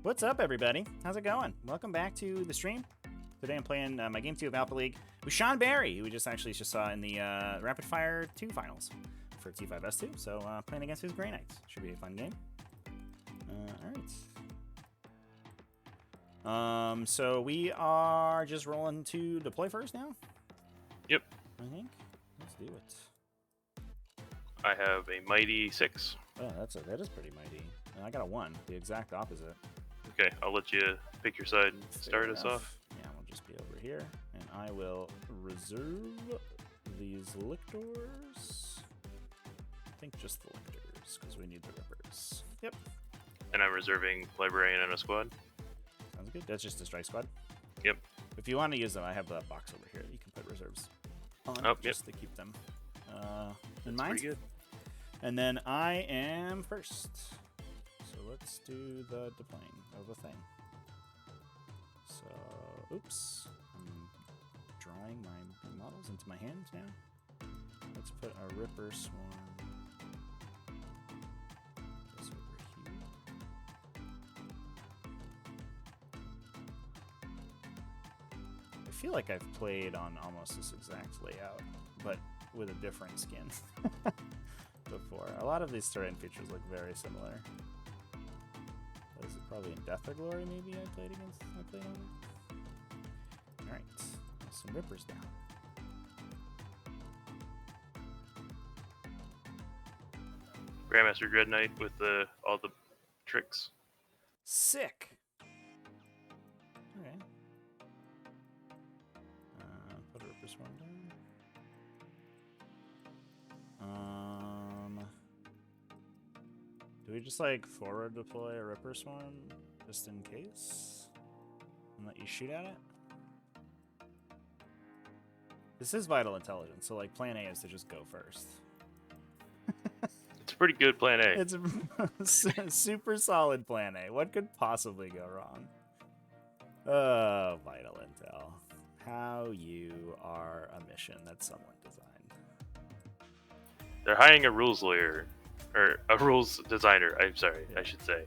What's up, everybody? How's it going? Welcome back to the stream. Today I'm playing my Game 2 of Alpha League with Sean.Barry, who we just saw in the Rapid Fire 2 finals for T5S2. So playing against his Grey Knights. Should be a fun game. Alright. So we are just rolling to deploy first now? Yep. I think. Let's do it. I have a mighty 6. Oh, that is pretty mighty. And I got a 1, the exact opposite. Okay, I'll let you pick your side and start us off. Yeah, we'll just be over here, and I will reserve these lictors. I think just the lictors, because we need the rippers. Yep. And I'm reserving librarian and a squad. Sounds good. That's just a strike squad. Yep. If you want to use them, I have the box over here that you can put reserves on just to keep them in mind. Pretty good. And then I am first. So let's do the deploying of a thing. So, oops. I'm drawing my models into my hands now. Let's put a Ripper Swarm just over here. I feel like I've played on almost this exact layout, but with a different skin before. A lot of these terrain features look very similar. Is it probably in Death or Glory maybe I played on? Alright, some rippers down. Grandmaster Dread Knight with all the tricks. Sick! Okay. Put a Ripper Swarm down. Do we just like forward deploy a Ripper Swarm just in case? And let you shoot at it? This is Vital Intelligence, so like plan A is to just go first. It's a pretty good plan A. It's a super solid plan A. What could possibly go wrong? Oh, Vital Intel. How you are a mission that someone designed. They're hiring a rules lawyer. Or a rules designer, I'm sorry, yeah. I should say.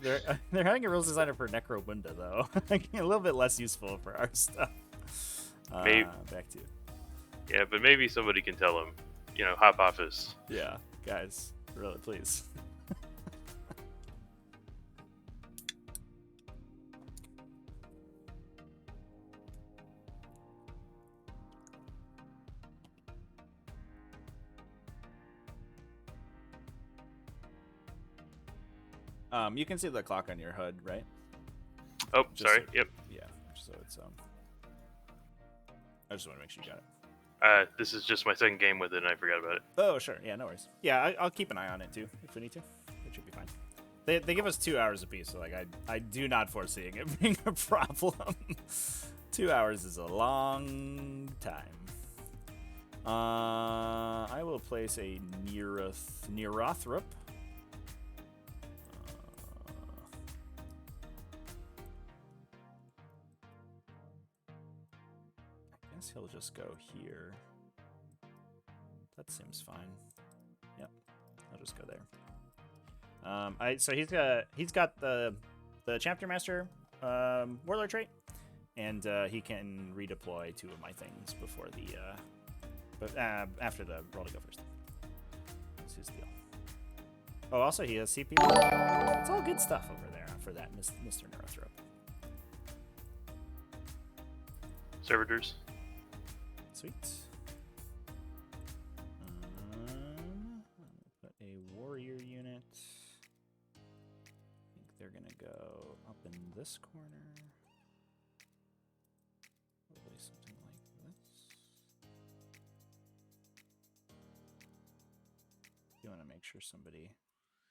They're having a rules designer for Necrobunda, though. A little bit less useful for our stuff. Maybe, back to you. Yeah, but maybe somebody can tell him, hop office. Yeah, guys, really, please. You can see the clock on your HUD, right? Oh, sorry. Yep. Yeah. So it's I just want to make sure you got it. This is just my second game with it, and I forgot about it. Oh, sure. Yeah, no worries. Yeah, I'll keep an eye on it too if we need to. It should be fine. They give us 2 hours apiece, so like I do not foresee it being a problem. 2 hours is a long time. I will place a Neurothrop. He'll just go here. That seems fine. Yep, I'll just go there. So he's got the Chapter Master Warlord trait, and he can redeploy 2 of my things before after the roll to go first. That's his deal. Oh, also he has CP. It's all good stuff over there for that Mr. Neurothrop. Servitors. Sweet. Put a warrior unit. I think they're gonna go up in this corner. Probably something like this. You want to make sure somebody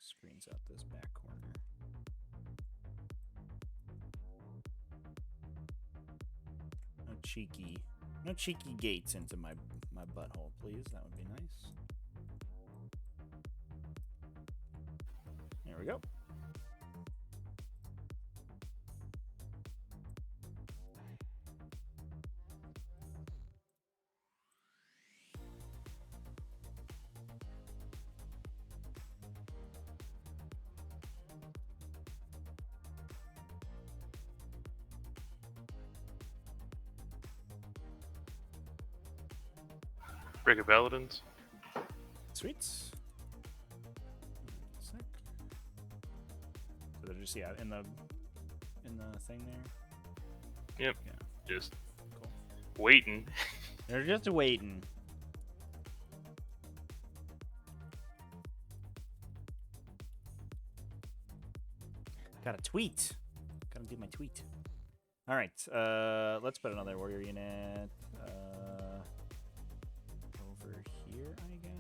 screens out this back corner. No cheeky gates into my butthole, please. That would be nice. There we go. Break of Paladins. Sweet. Sick. So they're just in the thing there. Yep. Yeah. Just Cool. waiting. They're just waiting. Got a tweet. Gotta do my tweet. All right. Let's put another warrior unit over here, I guess.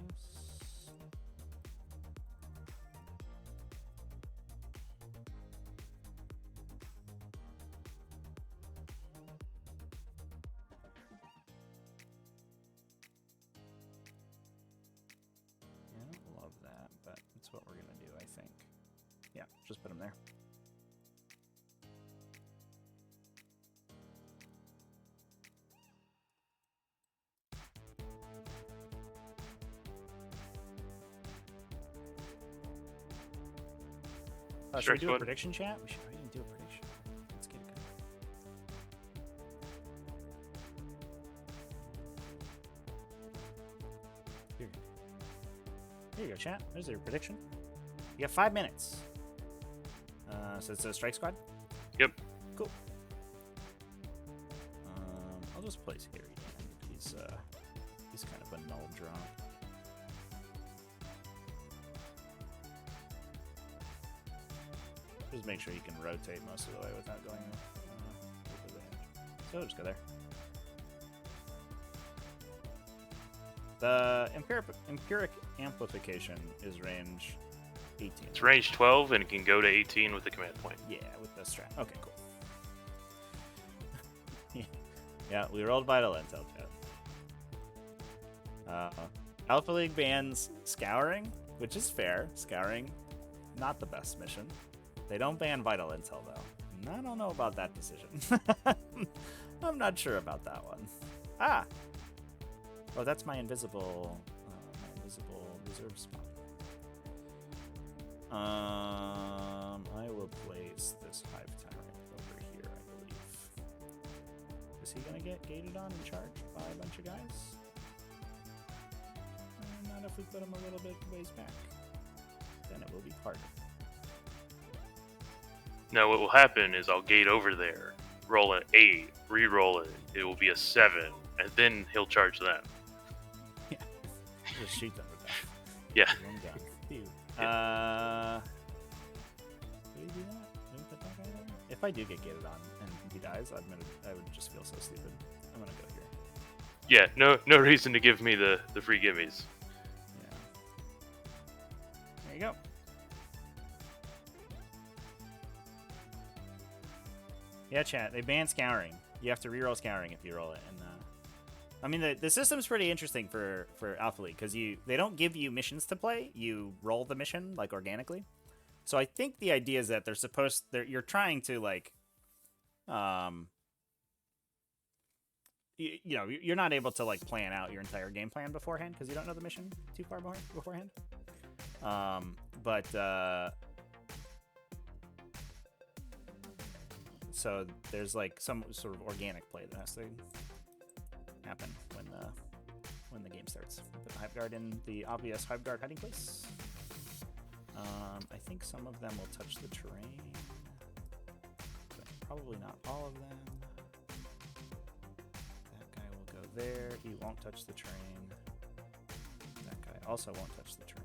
I don't love that, but that's what we're gonna do, I think. Yeah, just put them there. Should we do a prediction, chat? We should probably do a prediction. Let's get it going. Here you go, chat. There's your prediction. You got 5 minutes. So it's a strike squad? Yep. Cool. I'll just place Harry down. He's kind of a null draw. Just make sure you can rotate most of the way without going over the edge. So just go there. The empiric amplification is range 18. It's range 12 and it can go to 18 with the command point. Yeah, with the strat. Okay, cool. Yeah, we rolled Vital Intel, chat. Alpha League bans Scouring, which is fair. Scouring, not the best mission. They don't ban Vital Intel, though. I don't know about that decision. I'm not sure about that one. Ah! Oh, that's my invisible reserve spot. I will place this Hive Tyrant over here, I believe. Is he gonna get gated on and charged by a bunch of guys? Not if we put him a little bit ways back. Then it will be harder. No, what will happen is I'll gate over there, roll an 8, re-roll it, it will be a 7, and then he'll charge them. Yeah, just shoot them with that. Yeah. One gun. Dude. Yeah. Do we do that? Do we put that guy there? If I do get gated on and he dies, I would just feel so stupid. I'm gonna go here. Yeah, no reason to give me the free gimmies. Yeah. There you go. Yeah, chat. They ban Scouring. You have to reroll Scouring if you roll it. And I mean, the system's pretty interesting for Alpha League because they don't give you missions to play. You roll the mission like organically. So I think the idea is that you're trying to like, you're not able to like plan out your entire game plan beforehand because you don't know the mission too far beforehand. So there's like some sort of organic play that has to happen when the game starts. Put the Hive Guard in the obvious Hive Guard hiding place. I think some of them will touch the terrain, but probably not all of them. That guy will go there. He won't touch the terrain. That guy also won't touch the terrain.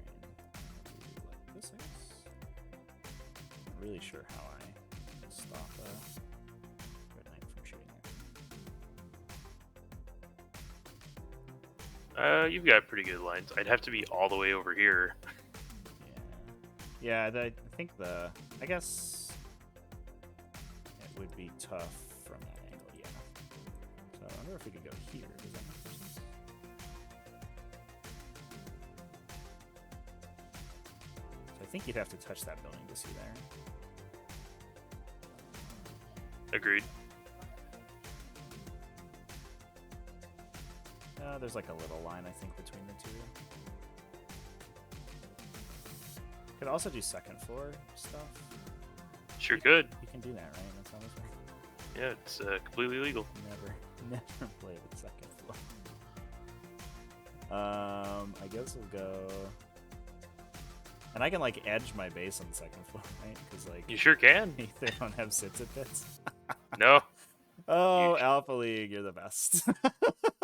Like this is. Not really sure how I stop Red Knight from shooting it. You've got pretty good lines. I'd have to be all the way over here. Yeah, I guess it would be tough from that angle, yeah. So I wonder if we could go here. Does that make sense? So I think you'd have to touch that building to see there. Agreed. There's like a little line, I think, between the two. Could also do second floor stuff. Sure could. You can do that, right? That's how this works. Yeah, it's completely legal. Never play the second floor. I guess we'll go. And I can like edge my base on the second floor, right? Because like You sure can. they don't have sits at bits. No. Oh, Alpha League, you're the best.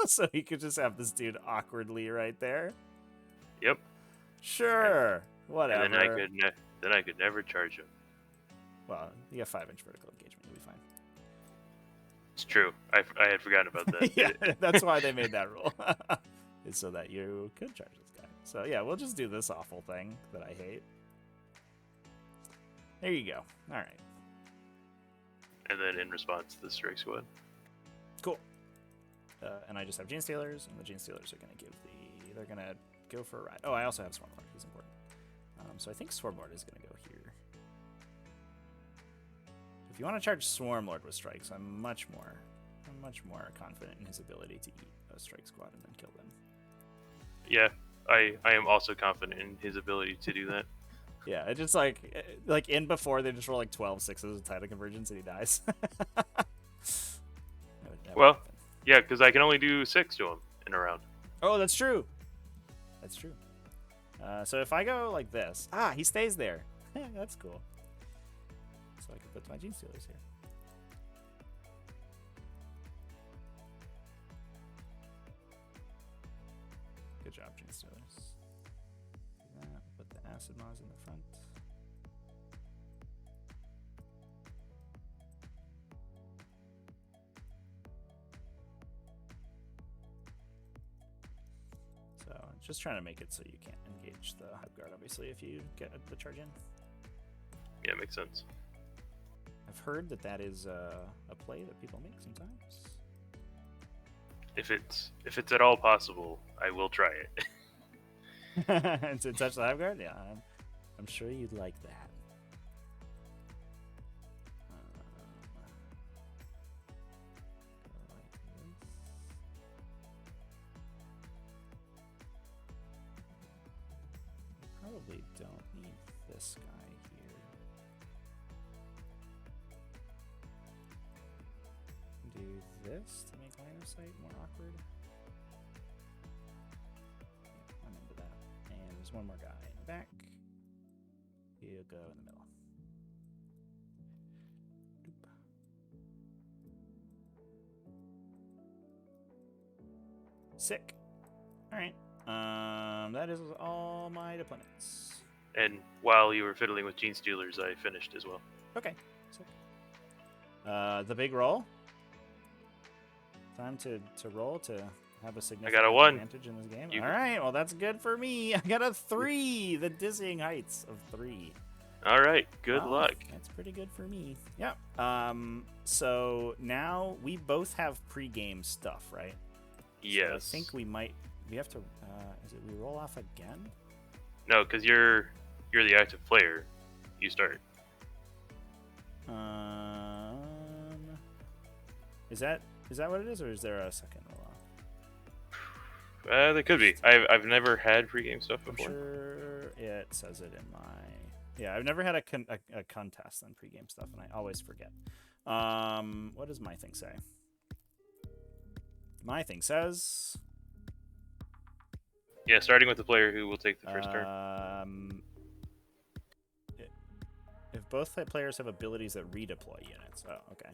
So he could just have this dude awkwardly right there. Yep. Sure, whatever. And then I could never charge him. Well, you have 5-inch vertical engagement. You'll be fine. It's true. I had forgotten about that. Yeah, that's why they made that rule. Is so that you could charge this guy. So yeah, we'll just do this awful thing that I hate. There you go. All right. And then in response, the Strike Squad. Cool. And I just have Gene Stealers, and the Gene Stealers are going to give the... They're going to go for a ride. Oh, I also have Swarmlord. He's important. So I think Swarmlord is going to go here. If you want to charge Swarmlord with strikes, I'm much more confident in his ability to eat a Strike Squad and then kill them. Yeah, I am also confident in his ability to do that. Yeah, it's just like in before they just roll like 12 sixes with tidal convergence and he dies. Well, yeah, because I can only do 6 to him in a round. Oh, that's true. That's true. So if I go like this, he stays there. That's cool. So I can put my Gene Stealers here. Good job, Gene Stealers. Do that. Put the Acid Mods in the front. So just trying to make it so you can't engage the Hive Guard, obviously, if you get the charge in. Yeah, makes sense. I've heard that is a play that people make sometimes. If it's at all possible, I will try it. And to touch the Hive Guard? Yeah, I'm sure you'd like that. Go like this. Probably don't need this guy here. Do this to make line of sight more awkward. I'm into that. And there's one more guy in the back. He'll go in the middle. Doop. Sick. All right. That is all my deployments. And while you were fiddling with Gene Stealers, I finished as well. Okay. Sick. The big roll. Time to roll to have a significant a 1. advantage in this game. All right. Well, that's good for me. I got a 3. The dizzying heights of 3. All right. Good luck. That's pretty good for me. Yeah. So now we both have pre-game stuff, right? Yes. So I think we have to. Is it we roll off again? No, because you're the active player. You start. Is that what it is, or is there a second roll off? There could be. I've never had pregame stuff before. I'm sure it says it in my. Yeah, I've never had a contest on pregame stuff, and I always forget. What does my thing say? My thing says. Yeah, starting with the player who will take the first turn. If both players have abilities that redeploy units. Oh, okay.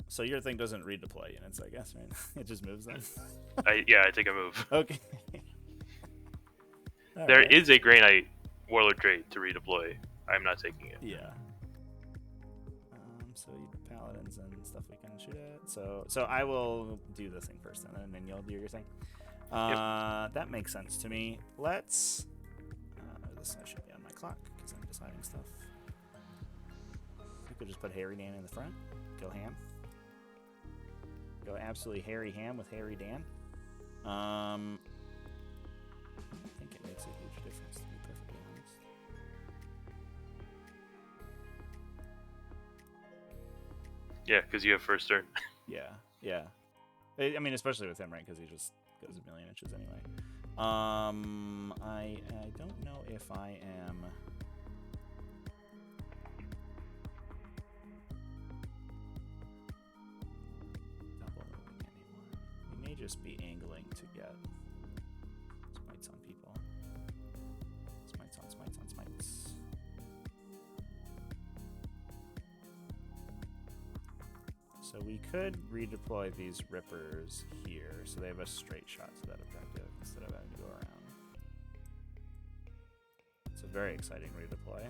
So your thing doesn't redeploy units, I guess, right? It just moves them. I take a move. Okay. There is a Grey Knight Warlord trait to redeploy. I'm not taking it. Yeah. So you paladins and stuff we can shoot at. So I will do the thing first, and then you'll do your thing. Yep. That makes sense to me. Let's. This I should be on my clock because I'm deciding stuff. You could just put Harry Dan in the front. Go ham. Go absolutely Harry ham with Harry Dan. I don't think it makes a huge difference, to be perfectly honest. Yeah, because you have first turn. Yeah. I mean, especially with him, right? Because he just goes a million inches anyway. I don't know if I am. may just be angling to get smites on people. Smites on smites on smites. So we could redeploy these rippers here, so they have a straight shot to that objective instead of having to go around. It's a very exciting redeploy.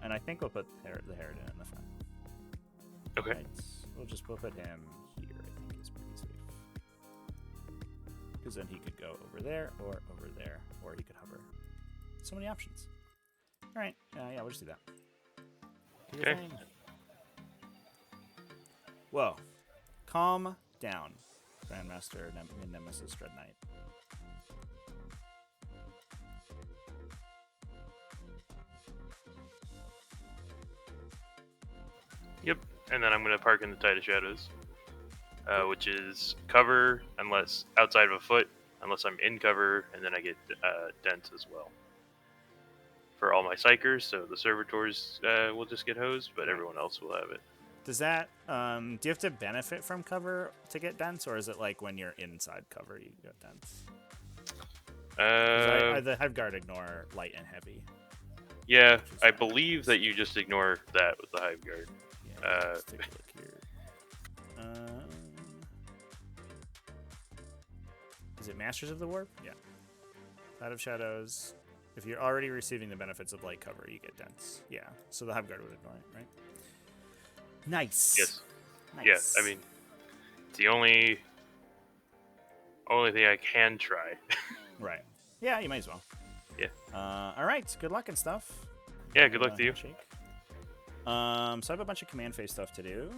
And I think we'll put the Harridan in the front. Okay. Right. We'll put him here. I think is pretty safe. Because then he could go over there, or he could hover. So many options. All right. Yeah, we'll just do that. Do your Okay. thing. Whoa. Calm down, Grandmaster Nemesis Dread Knight. Yep. And then I'm going to park in the Tide of Shadows, which is cover unless outside of a foot, unless I'm in cover, and then I get dents as well. For all my psychers, so the servitors will just get hosed, but everyone else will have it. Does that, do you have to benefit from cover to get dents, or is it like when you're inside cover you get dents? The Hive Guard ignore light and heavy. Yeah, I believe that you just ignore that with the Hive Guard. Yeah, let's take a look here. Is it Masters of the Warp? Yeah. Cloud of Shadows. If you're already receiving the benefits of light cover, you get dents. Yeah, so the Hive Guard would ignore it, right? Nice. Yes. Nice. Yeah, I mean, it's the only thing I can try. Right. Yeah, you might as well. Yeah. All right. Good luck and stuff. Yeah, good luck to you. Handshake. So I have a bunch of command phase stuff to do.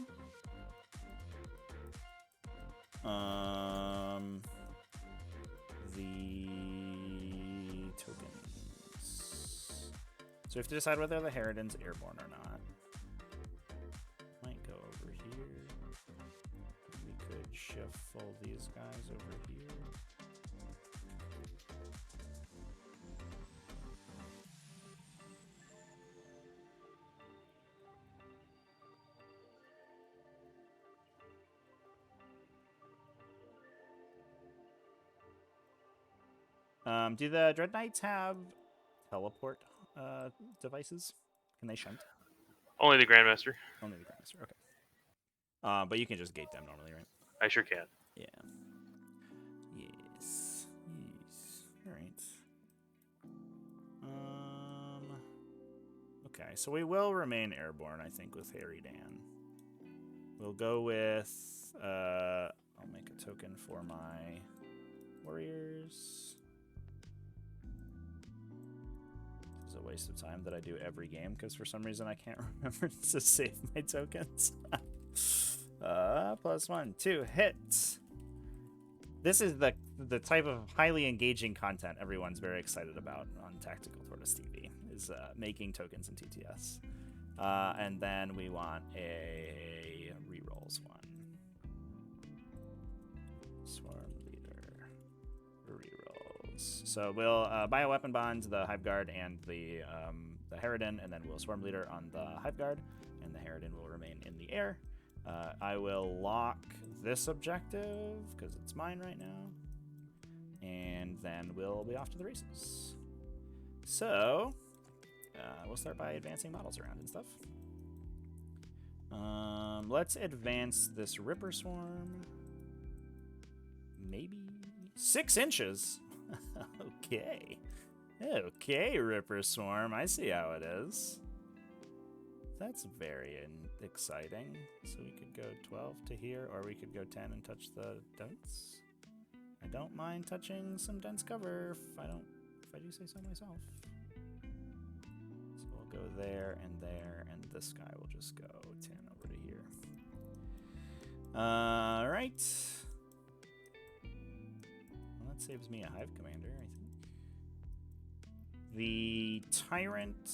The tokens. So we have to decide whether the Harridan's airborne or not. Might go over here. We could shuffle these guys over here. Do the Dread Knights have teleport devices? Can they shunt? Only the Grandmaster. Only the Grandmaster, okay. But you can just gate them normally, right? I sure can. Yeah. Yes. Yes. All right. Okay, so we will remain airborne, I think, with Harridan. We'll go with... I'll make a token for my warriors. This is a waste of time that I do every game, because for some reason I can't remember to save my tokens. +1, 2, hit. This is the type of highly engaging content everyone's very excited about on Tactical Tortoise TV, is making tokens in TTS. And then we want a rerolls one. Swarm leader. Rerolls. So we'll buy a weapon bond, the Hive Guard, and the Harridan, and then we'll Swarm leader on the Hive Guard, and the Harridan will remain in the air. I will lock this objective, because it's mine right now. And then we'll be off to the races. So, we'll start by advancing models around and stuff. Let's advance this Ripper Swarm. Maybe 6 inches. Okay. Okay, Ripper Swarm. I see how it is. That's very exciting. So we could go 12 to here, or we could go 10 and touch the dents. I don't mind touching some dense cover if I do say so myself. So we'll go there, and this guy will just go 10 over to here. All right. Well, that saves me a Hive Commander, I think. The Tyrant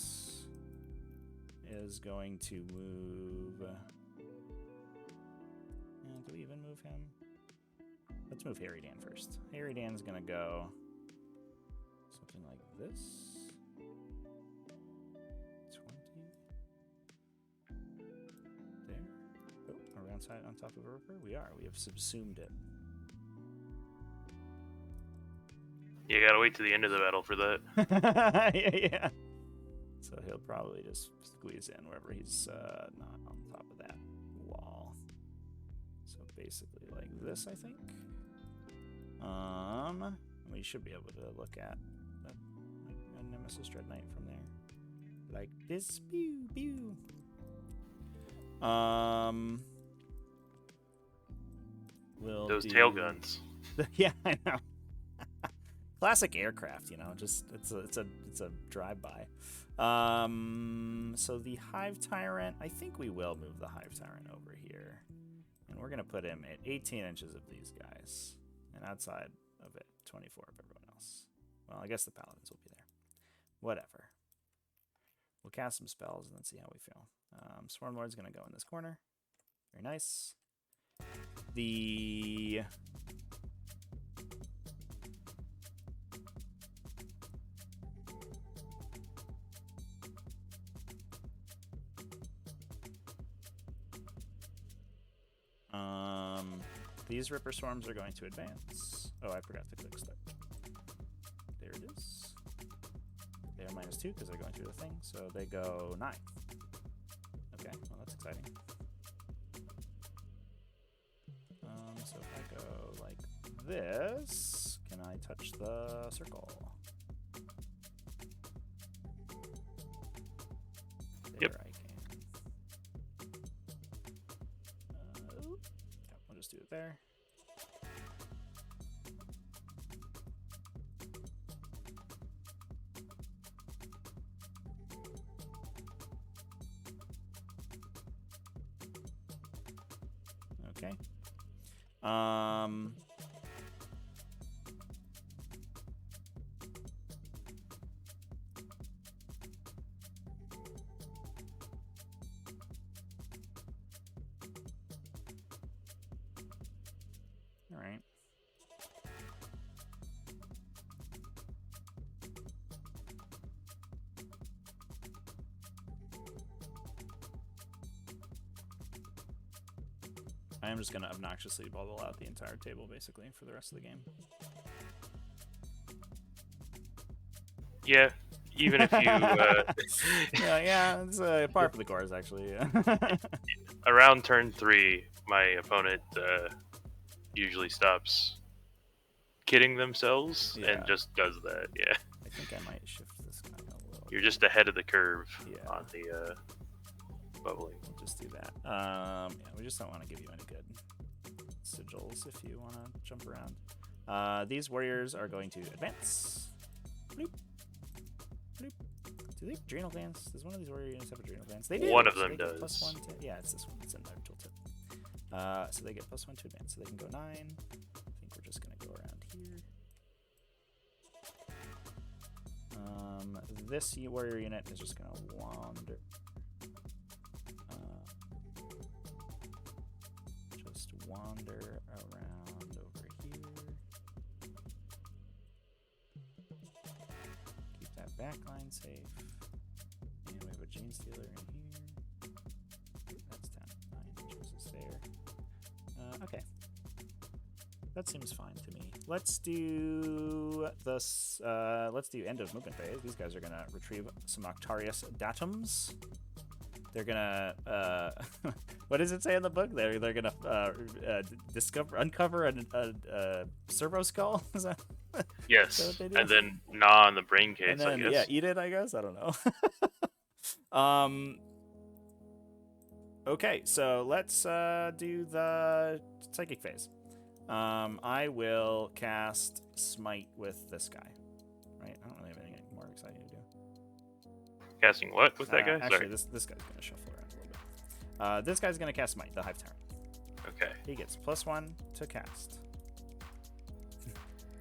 is going to move. Do we even move him? Let's move Harridan first. Harridan's gonna go something like this. 20. There. Oh, around on top of a Ripper? We are. We have subsumed it. You gotta wait to the end of the battle for that. Yeah. So he'll probably just squeeze in wherever he's not on top of that wall. So basically like this, I think. We should be able to look at a Nemesis Dread Knight from there. Like this. Pew, pew. Those tail guns. Yeah, I know. Classic aircraft, you know, just it's a drive-by. So the Hive Tyrant, I think we will move the Hive Tyrant over here. And we're gonna put him at 18 inches of these guys. And outside of it, 24 of everyone else. Well, I guess the Paladins will be there. Whatever. We'll cast some spells and then see how we feel. Swarm Lord's gonna go in this corner. Very nice. The these Ripper Swarms are going to advance. Oh, I forgot to click start. There it is. They are -2 because they're going through the thing, so they go 9. Okay, well that's exciting. So if I go like this, can I touch the circle? There yep. I can. We'll just do it there. Okay. All right. I am just going to obnoxiously bubble out the entire table, basically, for the rest of the game. Yeah, even if you... yeah, it's par for the course, actually. Yeah. Around turn 3, my opponent usually stops kidding themselves and just does that, yeah. I think I might shift this guy a little. You're just ahead of the curve on the bubbling. We'll just do that. Yeah, we just don't want to give you any good sigils if you want to jump around. These warriors are going to advance. Bloop. Bloop. Do they have adrenal glands? Does one of these warrior units have adrenal glands? They do. One of so them they does. Get +1 to, yeah, it's this one. It's in their tooltip. So they get +1 to advance. So they can go 9. I think we're just going to go around here. This warrior unit is just going to wander. Just wander around over here. Keep that backline safe. And we have a Gene Stealer in here. That's 10. 9 inches is there. Okay. That seems fine to me. Let's do this. Let's do end of movement phase. These guys are gonna retrieve some Octarius datums. They're gonna. What does it say in the book? They're gonna uncover a servo skull. Is that? Yes, and then gnaw on the brain case. And then, I guess. Yeah, eat it. I guess I don't know. Okay, so let's do the psychic phase. I will cast Smite with this guy. Right? I don't really have anything more exciting to do. Casting what with that guy? Actually, this guy's going to shuffle around a little bit. This guy's going to cast Smite, the Hive Tyrant. Okay. He gets +1 to cast.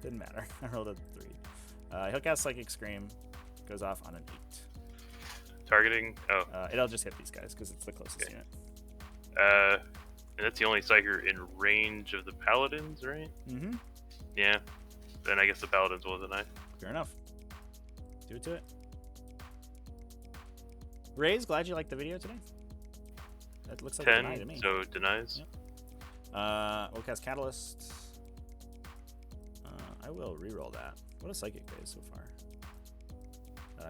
Didn't matter. I rolled a 3. He'll cast Psychic Scream. Goes off on an 8. Targeting? Oh. It'll just hit these guys because it's the closest unit. And that's the only Psyker in range of the Paladins, right? Mm-hmm. Yeah. Then I guess the Paladins will deny. Fair enough. Do it to it. Ray's, glad you liked the video today. That looks like a deny to 10, me. so denies. Yep. We'll cast Catalyst. I will reroll that. What a psychic phase so far.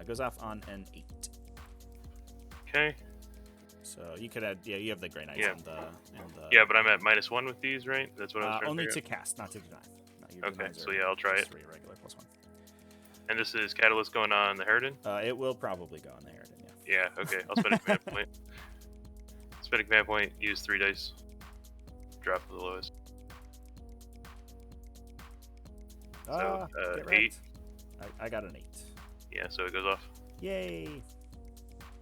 Goes off on an 8. Okay. So you could add, yeah, you have the Grey Knights Yeah. and the. Yeah, but I'm at -1 with these, right? That's what I was trying only to to figure cast, not to deny. No, your Okay, denies so are yeah, I'll try just it. 3 regular +1. And this is Catalyst going on the Harridan? It will probably go on the Harridan, yeah. Yeah, okay. I'll spend a command point. Spend a command point, use 3 dice. Drop the lowest. So, Get 8. wrecked. I got an 8. Yeah, so it goes off. Yay!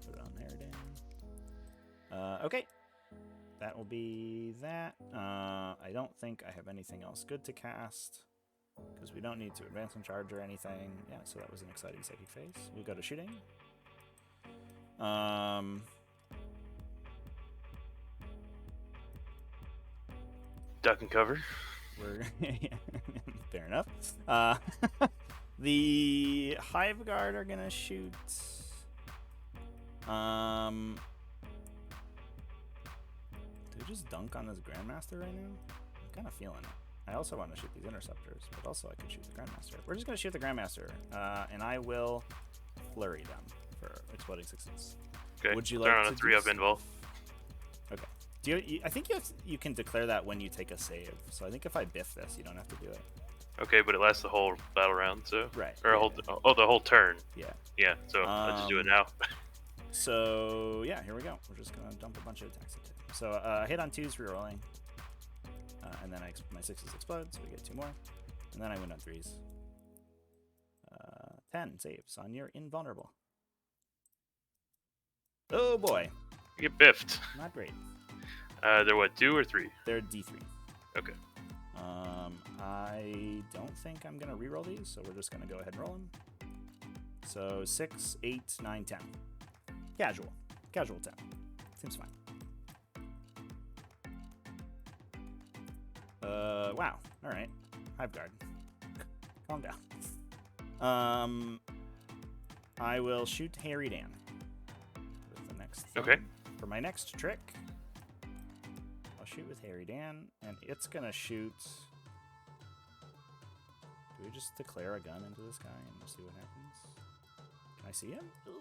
Put it on Harridan. Okay. That will be that. I don't think I have anything else good to cast. Because we don't need to advance and charge or anything. Yeah, so that was an exciting psychic phase. We'll go to shooting. Duck and cover. Fair enough. The Hive Guard are gonna shoot. Do we just dunk on this Grandmaster right now? I'm kind of feeling it. I also want to shoot these Interceptors, but also I could shoot the Grandmaster. We're just gonna shoot the Grandmaster, and I will flurry them for exploding 6s. Okay. Would you Turn like on to a 3-up invul. Okay. I think you can declare that when you take a save. So I think if I biff this, you don't have to do it. Okay, but it lasts the whole battle round, so Right. or the whole turn. Yeah. Yeah, so I'll just do it now. So yeah, here we go. We're just gonna dump a bunch of attacks into it. So hit on 2s, rerolling, and then my 6s explode, so we get 2 more, and then I win on 3s. 10 saves on your invulnerable. Oh boy. You get biffed. Not great. They're what, 2 or 3? They're D3. Okay. I don't think I'm gonna reroll these, so we're just gonna go ahead and roll them. So 6, 8, 9, 10. Casual 10. Seems fine. Wow. All right. Hive Guard. Calm down. I will shoot Harridan with the next thing. Okay. For my next trick, I'll shoot with Harridan, and it's gonna shoot. Do we just declare a gun into this guy and we'll see what happens? Can I see him? Ooh,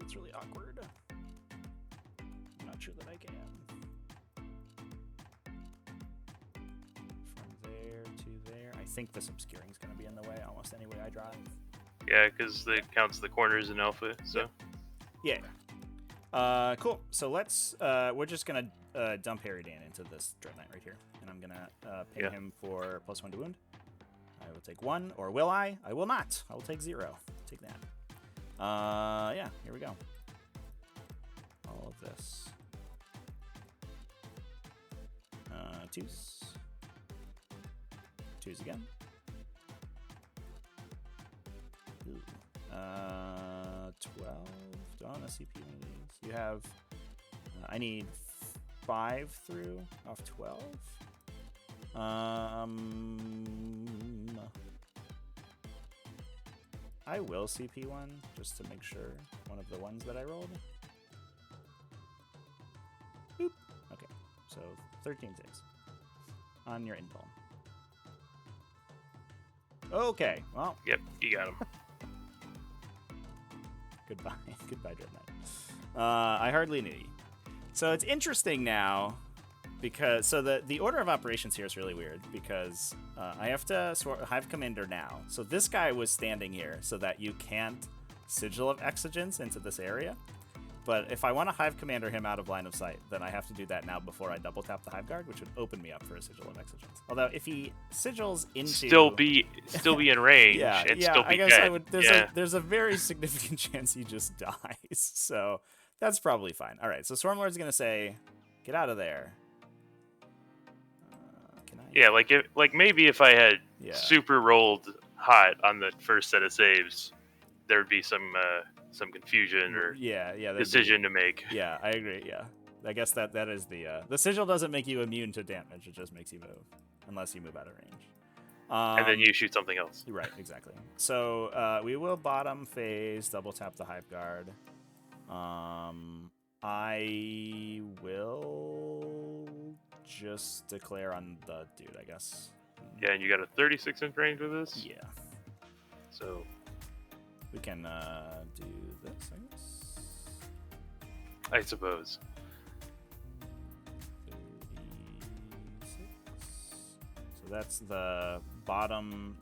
it's really awkward. I'm not sure that I can. From there to there. I think this obscuring is going to be in the way almost any way I drive. Yeah, because it counts the corners in alpha, so. Yeah. Cool. So let's, we're just going to dump Harridan into this Dread Knight right here. And I'm going to ping him for +1 to wound. I will take 1, or will I? I will not. I will take 0. Take that. Yeah, here we go. All of this. 2s. 2s again. Ooh. 12. Do I want to CP one of these? You have. I need 5 through off 12. I will CP one just to make sure one of the ones that I rolled. Boop. Okay, so 13 saves on your invuln. Okay, well. Yep, you got him. Goodbye, Dread Knight. I hardly knew you. So it's interesting now. Because the order of operations here is really weird because I have to Hive Commander now. So this guy was standing here so that you can't Sigil of Exigence into this area. But if I want to Hive Commander him out of line of sight, then I have to do that now before I double tap the Hive Guard, which would open me up for a Sigil of Exigence. Although if he sigils into still be in range and still be I guess dead. I would. There's a very significant chance he just dies. So that's probably fine. All right. So Stormlord's gonna say, "Get out of there." Yeah, like maybe if I had super rolled hot on the first set of saves, there would be some confusion or decision to make. Yeah, I agree. Yeah, I guess that is the sigil doesn't make you immune to damage; it just makes you move, unless you move out of range. And then you shoot something else. Right, exactly. So we will bottom phase double tap the Hive Guard. I will just declare on the dude, I guess. Yeah, and you got a 36-inch range with this? Yeah. So We can do this, I guess. I suppose. 36. So that's the bottom.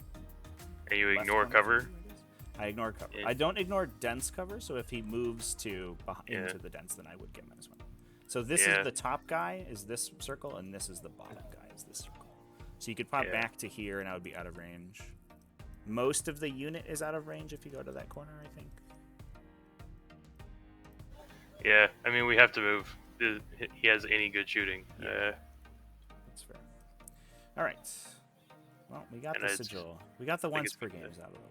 And you left ignore corner cover? view, I guess. I ignore cover. Yeah. I don't ignore dense cover, so if he moves to Yeah. into the dense, then I would get -1. So this Yeah. is the top guy, is this circle, and this is the bottom guy, is this circle. So you could pop Yeah. back to here, and I would be out of range. Most of the unit is out of range if you go to that corner, I think. Yeah, I mean, we have to move. He has any good shooting. Yeah. That's fair. All right. Well, we got And the it's- sigil. We got the I think once it's per good. games out of the way.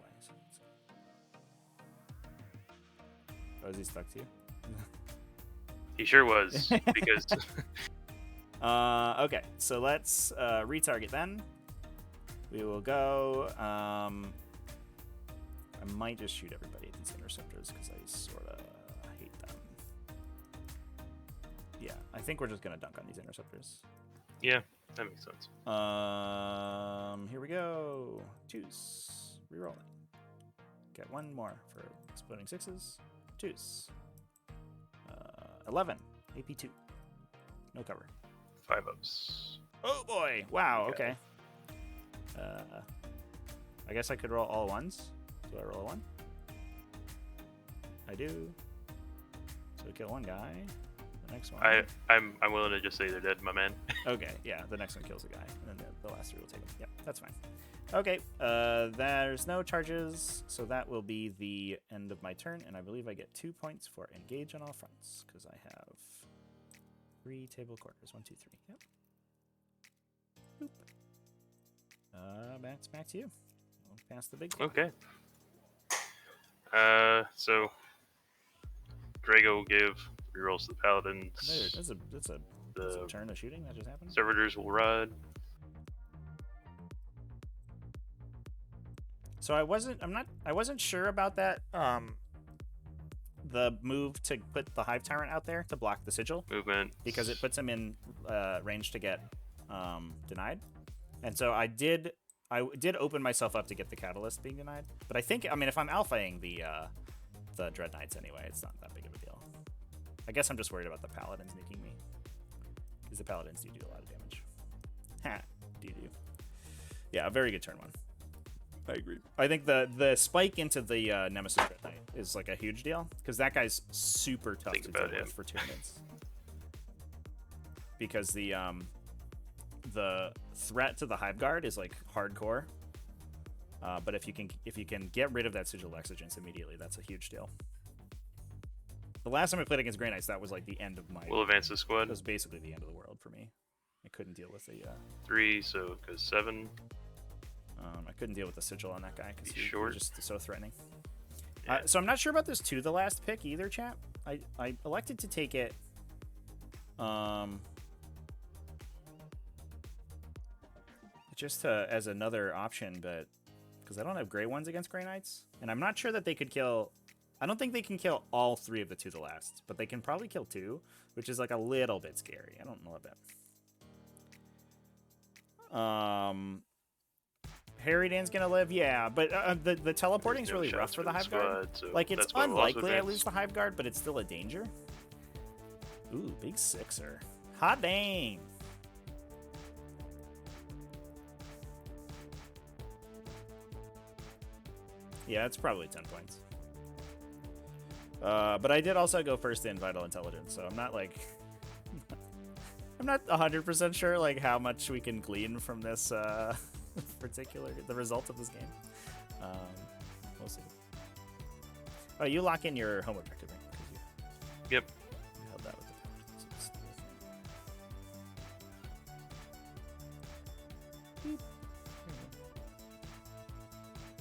So oh, is he stuck to you? He sure was, because Okay, so let's retarget then. We will go. I might just shoot everybody at these interceptors because I sort of hate them. Yeah, I think we're just gonna dunk on these interceptors. yeah, that makes sense. Here we go. Juice. Reroll it. Get one more for exploding sixes. Juice. 11. AP2. No cover. 5 ups. Oh boy! Wow. Okay. Okay. I guess I could roll all ones. Do I roll a 1? I do. So we kill one guy. The next one. I'm willing to just say they're dead, my man. Okay, yeah, the next one kills the guy, and then the last 3 will take him. Yep, that's fine. Okay, there's no charges, so that will be the end of my turn, and I believe I get 2 points for engage on all fronts, because I have 3 table quarters. 1, 2, 3. Yep. Boop. Back to you. We'll pass the big one. Okay. So Drago will give rerolls to the paladins. That's a The turn of shooting that just happened. servitors will ride. So I wasn't sure about that. The move to put the Hive Tyrant out there to block the sigil Movement. because it puts him in range to get denied, and so I did open myself up to get the Catalyst being denied. But I think if I'm alphaing the Dread Knights anyway, it's not that big of a deal. I guess I'm just worried about the Paladins nuking me because the Paladins do a lot of damage. Ha, do. Yeah, a very good turn 1. I agree. I think the spike into the Nemesis Dread Knight is like a huge deal because that guy's super tough Think to about deal him. with for Tyranids. Because the threat to the Hive Guard is like hardcore. But if you can get rid of that Sigil Exigence immediately, that's a huge deal. The last time I played against Grey Knights, that was like the end of my. We'll advance the That squad. was basically the end of the world for me. I couldn't deal with the. 3, so it goes 7. I couldn't deal with the Sigil on that guy because Be he short. was just so threatening. Yeah. So I'm not sure about this to the last pick either, chap. I elected to take it. Just as another option, but because I don't have gray ones against Grey Knights, and I'm not sure that they could kill. I don't think they can kill all 3 of the to the last, but they can probably kill 2, which is like a little bit scary. I don't know about. Harry Dan's gonna live, yeah, but the teleporting's There's no really rough shots for the the Hive Guard. squad, so Like, it's that's why we'll also unlikely I advance. lose the Hive Guard, but it's still a danger. Ooh, big 6er. Hot dang! Yeah, it's probably 10 points. But I did also go first in Vital Intelligence, so I'm not like... I'm not 100% sure like how much we can glean from this the result of this game. We'll see. Oh, you lock in your home objective, right? 'Cause Yep. you held that with the Paladins. Beep.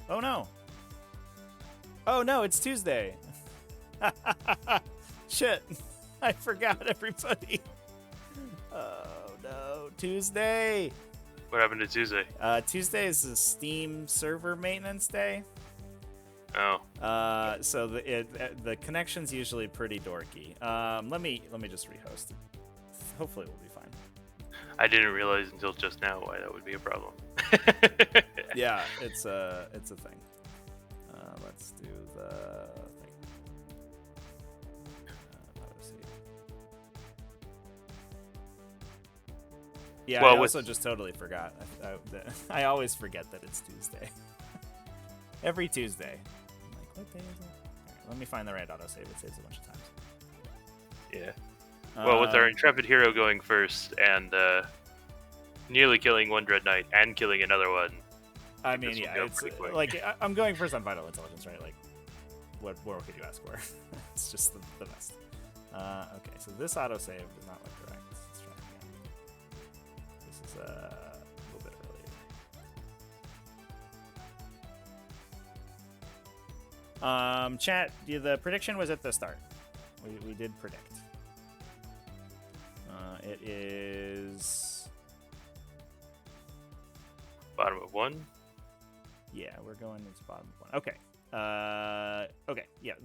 Oh no! Oh no, it's Tuesday! Shit! I forgot everybody! Oh no, Tuesday! What happened to Tuesday? Tuesday is a Steam server maintenance day. Oh. So the connection's usually pretty dorky. Let me just rehost. Hopefully we'll be fine. I didn't realize until just now why that would be a problem. Yeah, it's a thing. Let's do the thing. Let's see. Yeah, well, I also just totally forgot. I always forget that it's Tuesday. Every Tuesday. I'm like, what day is it? All right, let me find the right autosave. It saves a bunch of times. Yeah. Well, with our intrepid hero going first and nearly killing one Dread Knight and killing another one. I mean, yeah, it's like I'm going first on Vital Intelligence, right? Like, what more could you ask for? It's just the best. Okay, so this autosave does not look correct. Let's try it again. This is a little bit earlier. Chat, the prediction was at the start. We did predict. It is bottom of 1. Yeah, we're going into bottom of 1. Okay. Okay. Yeah.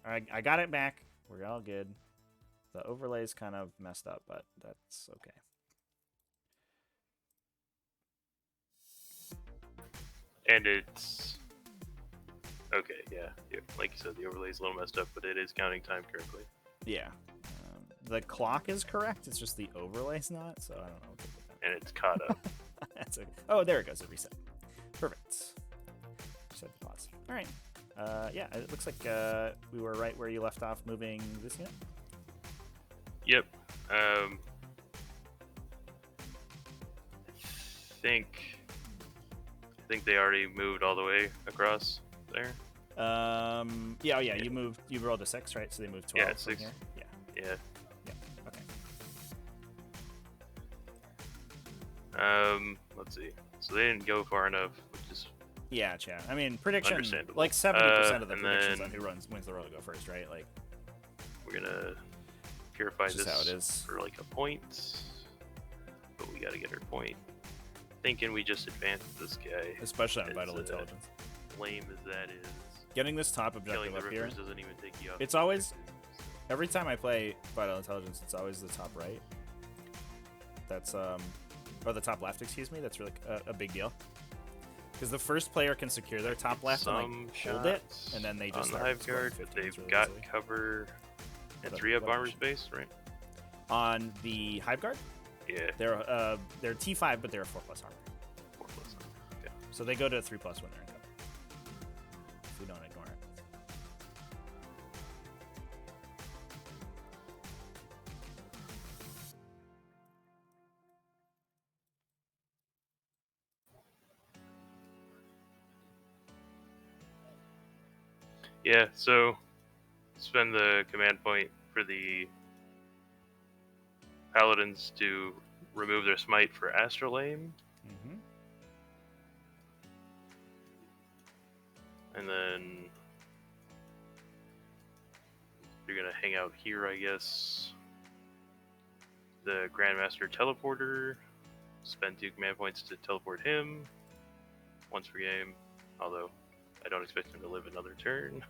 I got it back. We're all good. The overlay's kind of messed up, but that's okay. And it's okay. Yeah. Like you said, the overlay's a little messed up, but it is counting time correctly. Yeah. The clock is correct. It's just the overlay's not. So I don't know. And it's caught up. That's okay. Oh, there it goes. It reset. Perfect. Reset the pause. All right. Yeah, it looks like we were right where you left off moving this unit. Yep. I think they already moved all the way across there. Yeah. You rolled a 6, right? So they moved 12 yeah, from 6. here. Yeah. Okay. Let's see. So they didn't go far enough, which is chat. I mean, prediction understandable. like 70% of the and predictions then on who wins the roll to go first, right? Like we're gonna purify just this how it is. for like a point, but we gotta get our point. Thinking we just advanced this guy, especially on Vital Intelligence. Lame as that is. Getting this top objective up here. Doesn't even take you off. It's always every time I play Vital Intelligence, it's always the top right. That's or the top left, excuse me. That's really a big deal. Because the first player can secure their top left and like hold it, and then they just on the hive guard. They've really got easily. Cover and 3 up armor space, right? On the hive guard, yeah, they're T5, but they're 4+ armor. 4+ armor. Okay. So they go to 3+ when they're in cover. If we don't ignore it. Yeah, so spend the command point for the paladins to remove their smite for Astrolabe. Mm-hmm. And then you're gonna hang out here, I guess. The Grandmaster Teleporter. Spend 2 command points to teleport him once per game, although I don't expect him to live another turn.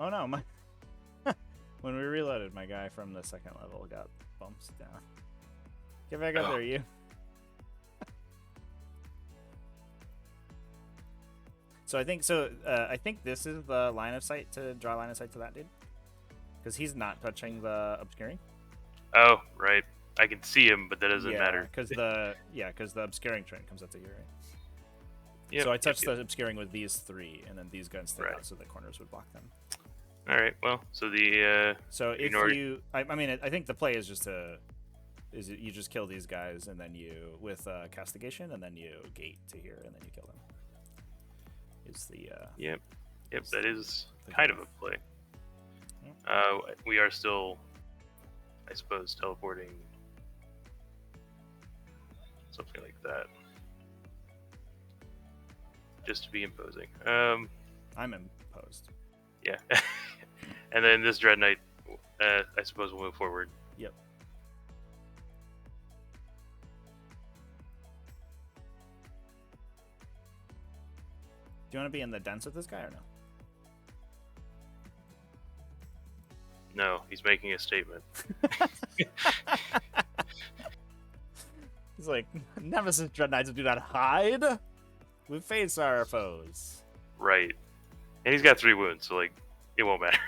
Oh no, my when we reloaded, my guy from the 2nd level got bumps down. Get back up there, you. So I think this is the line of sight to draw line of sight to that dude, because he's not touching the obscuring. Oh, right. I can see him, but that doesn't matter. Because the obscuring trend comes up to you, right? Yep, so I touched the obscuring with these 3, and then these guns stayed out, so the corners would block them. All right. Well, so the so if you, I mean, I think the play is you just kill these guys, and then you with castigation, and then you gate to here, and then you kill them. Is the yep, that is kind of a play. We are still, I suppose, teleporting something like that, just to be imposing. I'm imposed. Yeah. And then this Dread Knight, I suppose we'll move forward. Yep. Do you want to be in the dents with this guy or no? No, he's making a statement. He's like, Nemesis Dread Knights do not hide. We face our foes. Right. And he's got 3 wounds, so like, it won't matter.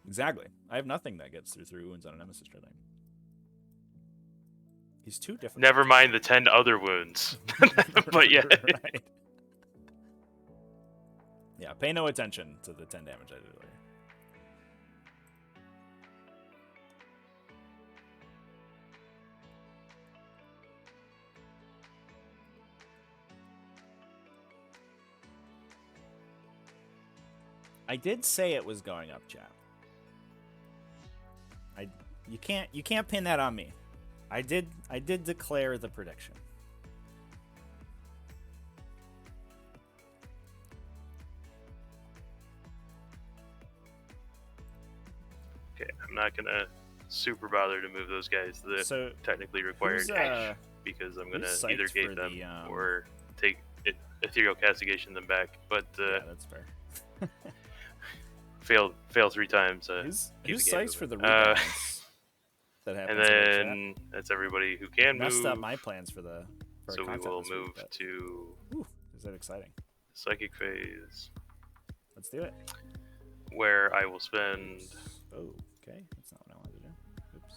Exactly. I have nothing that gets through 3 wounds on a Nemesis Dread Knight. He's too different. Never mind the 10 other wounds. But yeah. Right. Yeah, pay no attention to the 10 damage I did earlier. I did say it was going up, chat. You can't pin that on me. I did declare the prediction. Okay, I'm not gonna super bother to move those guys to the technically required edge because I'm gonna either gate them or take ethereal castigation them back. But yeah, that's fair. fail 3 times. Who's psyched for the rebounds? That happens. And then that's everybody who can messed move. up my plans for the. So we will move to. Ooh, is that exciting? Psychic phase. Let's do it. Where I will spend. Oh, okay. That's not what I wanted to do. Oops.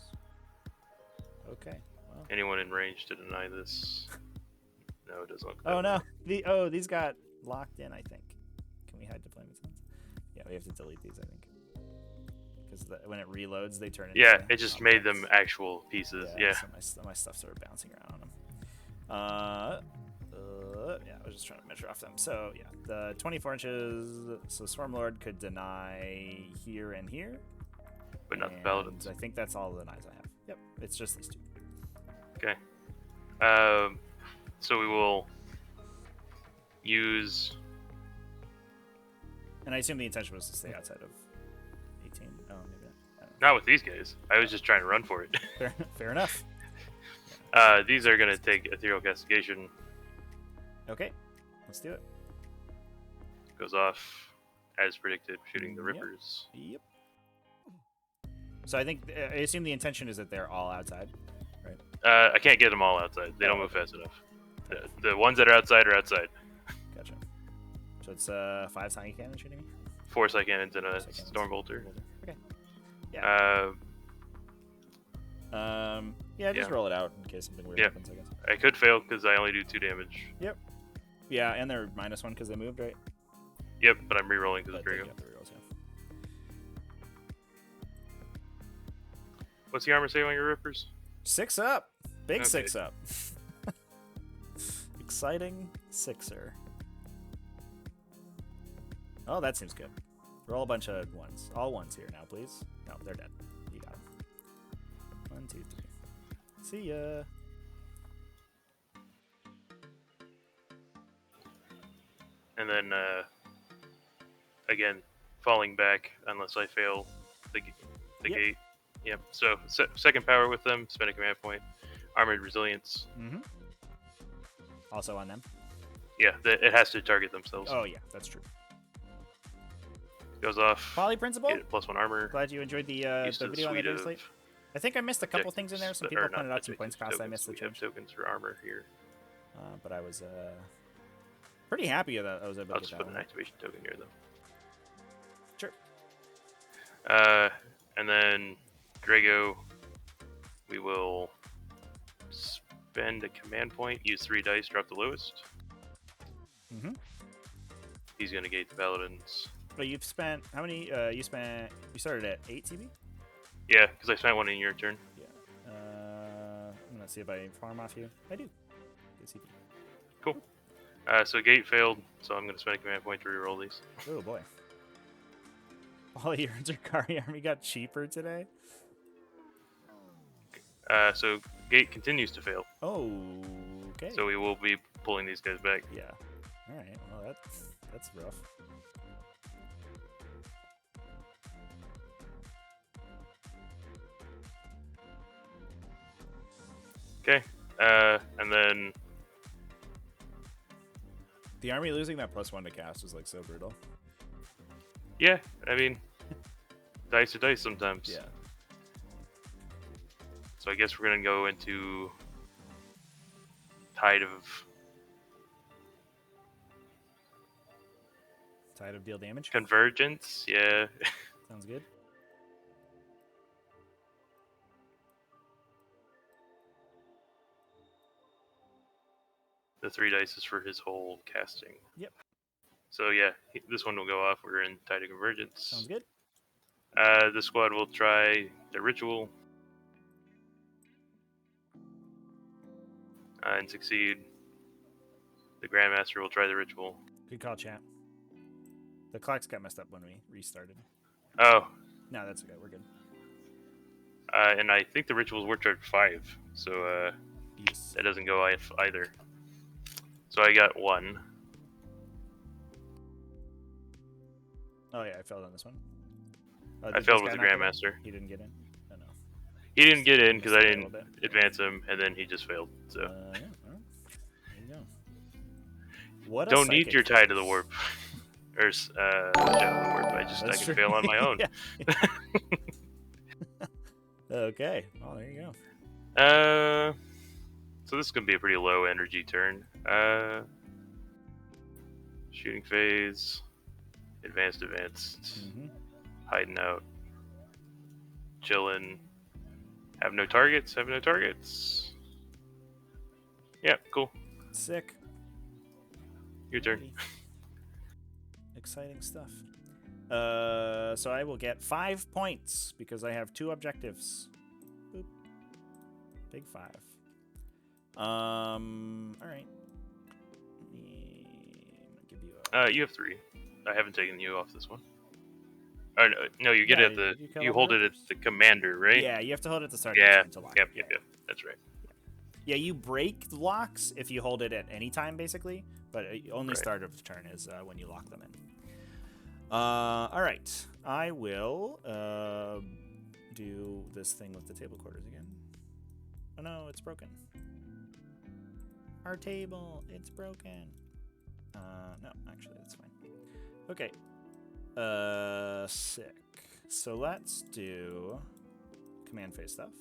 Okay. Well. Anyone in range to deny this? No, it doesn't look. Oh no! These got locked in. I think. Can we hide deployment zones? Yeah, we have to delete these. I think. Because when it reloads, they turn into... Yeah, it just made them actual pieces. Yeah. So my stuff started bouncing around on them. Yeah, I was just trying to measure off them. So, yeah, the 24 inches... So Swarmlord could deny here and here. But not the Paladins. I think that's all the denies I have. Yep, it's just these 2. Okay. So we will use... And I assume the intention was to stay outside of... 18. Oh, maybe not with these guys. I was just trying to run for it. Fair enough. These are going to take ethereal castigation. Okay, let's do it. Goes off as predicted, shooting the Rippers. Yep. So I think I assume the intention is that they're all outside, right? I can't get them all outside. They don't move fast enough. The ones that are outside are outside. Gotcha. So it's 5 Psychic Cannon shooting me? 4 Psychic Cannons and a Stormbolter. Okay. Yeah. Just roll it out in case something weird happens, I guess. I could fail because I only do 2 damage. Yep. Yeah, and they're -1 because they moved, right? Yep, but I'm re-rolling because of Drago. What's the armor say on your Rippers? 6 up. Big 6 up. Exciting 6er. Oh, that seems good. Roll a bunch of 1s. All 1s here now, please. No, they're dead. You got them. 1, 2, 3. See ya. And then, again, falling back unless I fail the gate. Yep. So, second power with them, spend a command point. Armored Resilience. Mm-hmm. Also on them? Yeah, it has to target themselves. Oh, yeah, that's true. Goes off. Poly Principle? Get +1 armor. Glad you enjoyed the video on the day slate. I think I missed a couple things in there. Some people pointed out some points cost I missed the change. Tokens for armor here. But I was pretty happy that I was able to get that. I'll just put an activation token here, though. Sure. And then Drago, we will spend a command point, use 3 dice, drop the lowest. Mm-hmm. He's going to gate the Paladins. But you've spent, how many, you started at 8 CB? Yeah, because I spent 1 in your turn. Yeah. I'm going to see if I farm off you. I do. Good CB. Cool. So gate failed, so I'm going to spend a command point to reroll these. Oh boy. All your Zerkari army got cheaper today? So gate continues to fail. Oh, okay. So we will be pulling these guys back. Yeah. All right. Well, That's rough. Okay. And then The army losing that +1 to cast is like so brutal. yeah, I mean, dice are dice sometimes. Yeah. So I guess we're gonna go into Tide of Tide of deal damage. Convergence. Yeah. Sounds good. The 3 dice is for his whole casting. Yep. So yeah, this one will go off. We're in Tide of Convergence. Sounds good. The squad will try the ritual and succeed. The Grandmaster will try the ritual. Good call, chat. The clocks got messed up when we restarted. Oh, No, that's okay. We're good. and I think the rituals were charged 5, so Yes. that doesn't go either. So I got 1. Oh yeah, I failed on this one. I failed with the Grandmaster. He didn't get in. Oh no. He didn't get in because I Missed it a didn't little bit. advance him, and then he just failed. So Yeah. All right. There you go. What a don't need psychic your tie to the force. warp, or shadow the warp. I That's can true. fail on my own. Okay. Oh, there you go. So this is gonna be a pretty low energy turn. Shooting phase, advanced, Mm-hmm. hiding out, chilling. Have no targets. Yeah, cool. Sick. Your turn. Exciting stuff. So I will get 5 points because I have 2 objectives. Boop. Big 5. All right. I'm gonna give you a... You have 3. I haven't taken you off this one. Or no, you get Yeah, it at you the kill you all hold the it at rippers. the commander, right? Yeah, you have to hold it at the start Yeah. of the turn to lock. Yep. Yep. That's right. Yeah, you break locks if you hold it at any time, basically. But only Right. start of the turn is when you lock them in. All right. I will do this thing with the table quarters again. Oh no, it's broken. Our table, it's broken. No, actually, that's fine. Okay. Sick. So let's do command phase stuff.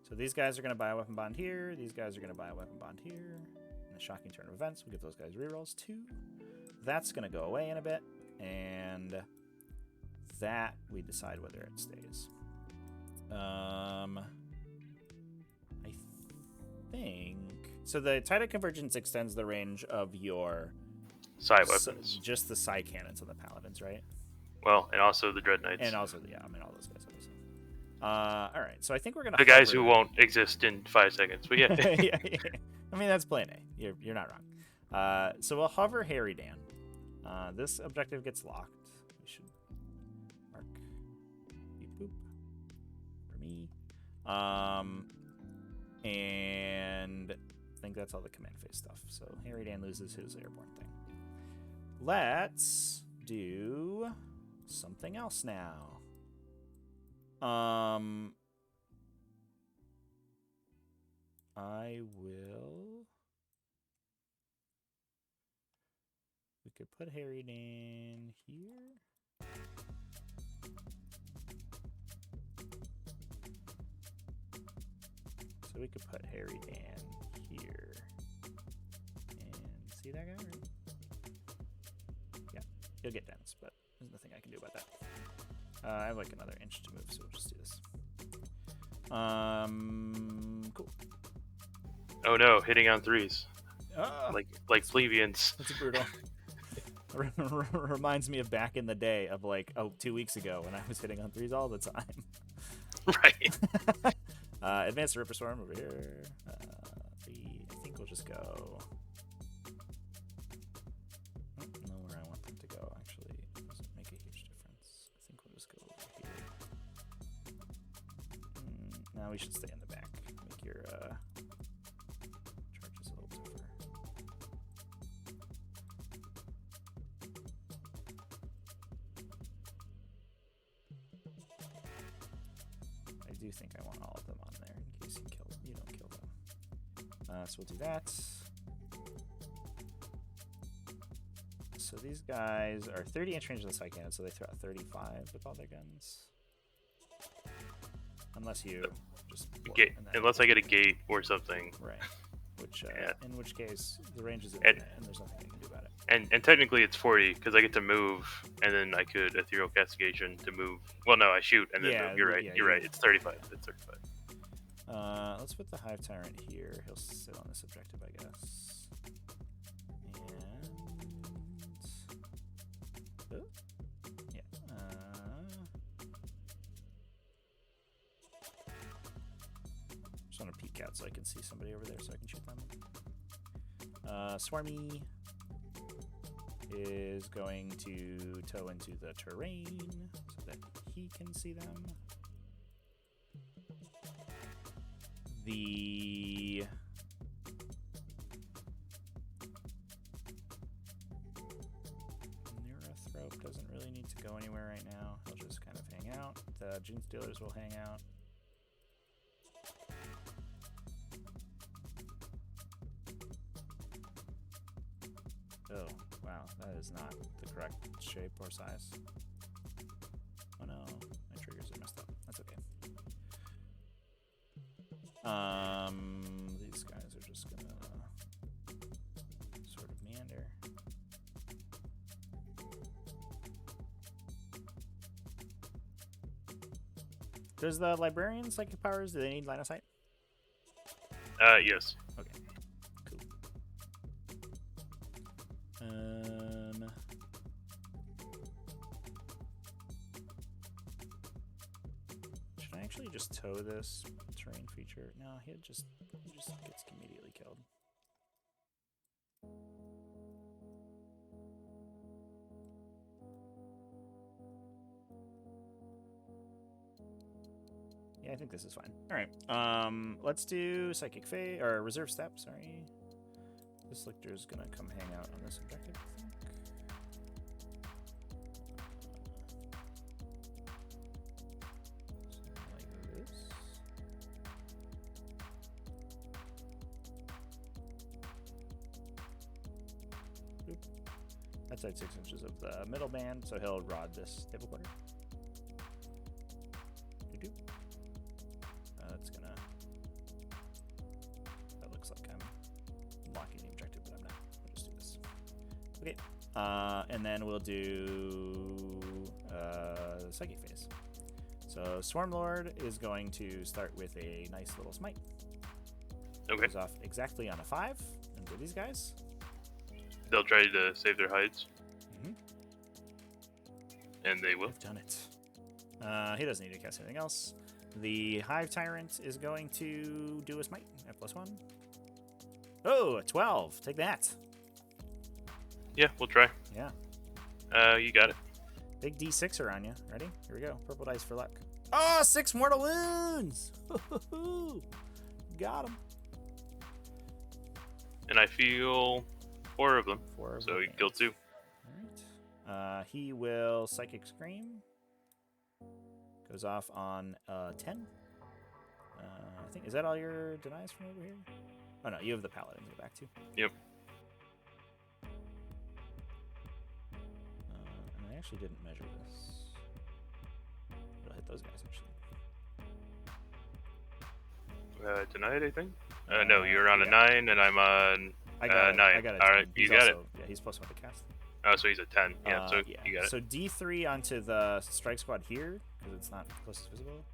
So these guys are going to buy a weapon bond here. These guys are going to buy a weapon bond here. In the shocking turn of events, we'll give those guys rerolls too. That's going to go away in a bit. And that, we decide whether it stays. I think... So the Tide of Convergence extends the range of your... Side weapons. Just the side cannons on the Paladins, right? Well, and also the Dread Knights. And also, yeah, I mean, all those guys, obviously. All right, so I think we're going to... The guys who won't exist in 5 seconds, but yeah. yeah. I mean, that's plan A. You're not wrong. So we'll hover Harry Dan. This objective gets locked. We should mark beep boop for me. And I think that's all the command phase stuff. So Harry Dan loses his airborne thing. Let's do something else now. I will... We could put Harry Dan here. So we could put Harry Dan here. And see that guy? Right? Yeah, you'll get dense, but there's nothing I can do about that. I have like another inch to move, so we'll just do this. Cool. Oh no, hitting on 3s. Ah, Like plebeians. that's brutal. Reminds me of back in the day of like 2 weeks ago when I was hitting on 3s all the time. Right. Advanced Ripper Storm over here. I think we'll just go... I don't know where I want them to go, actually. It doesn't make a huge difference. I think we'll just go over here. Now we should stay in the back. Make your charges a little tougher. do think I want all of them on there in case you don't kill them. So we'll do that. So these guys are 30-inch range of the side cannon, so they throw out 35 with all their guns. Unless you just unless I get a gate or something. Right. Which yeah. In which case the range is infinite and there's nothing I can do about it. And technically it's 40 because I get to move and then I could ethereal castigation to move. Well, no, I shoot and then move. You're right. Yeah, you're right. It's 35. It's 35. Let's put the Hive Tyrant here. He'll sit on this objective, I guess. And yeah. Just want to peek out so I can see somebody over there so I can shoot them. Swarmy is going to tow into the terrain so that he can see them. The Neurothrope doesn't really need to go anywhere right now. He'll just kind of hang out. The Gene Stealers will hang out. Oh, wow, that is not the correct shape or size. Oh no, my triggers are messed up. That's okay. These guys are just gonna sort of meander. Does the Librarian psychic powers, do they need line of sight? Yes. Okay, cool. Should I actually just tow this terrain feature? No, he just gets immediately killed. Yeah, I think this is fine. All right. Let's do Psychic Phase or Reserve Step. Sorry, this Lictor's gonna come hang out on this objective, I think. Like this. Oop. That's at 6 inches of the middle band, so he'll rod this table quarter. That's gonna. That looks like I'm blocking the objective, but I'm not. I'll just do this. Okay. And then we'll do Psychic Phase. So Swarmlord is going to start with a nice little smite. Okay. Goes off exactly on a 5 into these guys. They'll try to save their hides. Mm-hmm. And they will. I've done it. He doesn't need to cast anything else. The Hive Tyrant is going to do a smite at +1. Oh, a 12. Take that. Yeah, we'll try. Yeah. You got it. Big D6er on you. Ready? Here we go. Purple dice for luck. Oh, 6 mortal wounds. Got him. And I feel 4 of them. 4 of so them. you killed 2. All right. He will Psychic Scream. Goes off on 10. I think, is that all your denies from over here? Oh no, you have the Paladin to go back to. Yep. And I actually didn't measure this. It'll hit those guys actually. Denied, I think? No, you're on a 9 and I'm on 9. I got a 10. Alright, you got it. Yeah, he's +1 to cast. Oh, so he's a 10. Yeah, so yeah. you got it. So D3 onto the strike squad here, because it's not closest visible.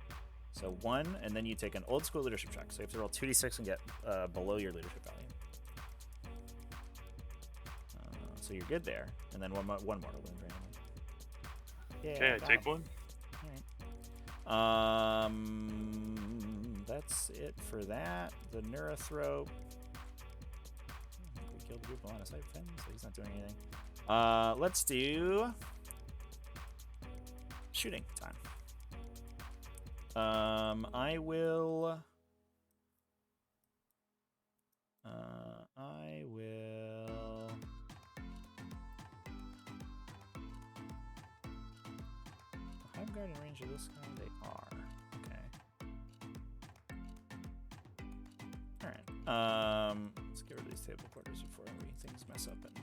So 1, and then you take an old school leadership check. So you have to roll 2d6 and get below your leadership value. So you're good there. And then one mortal wound randomly. Yeah, okay, I take 1. All right. That's it for that. The Neurothrope. We killed a group of line of sight Finn, so he's not doing anything. Let's do shooting time. I will Hive Guard in range of this guy? They are. Okay. Let's get rid of these table quarters before things mess up and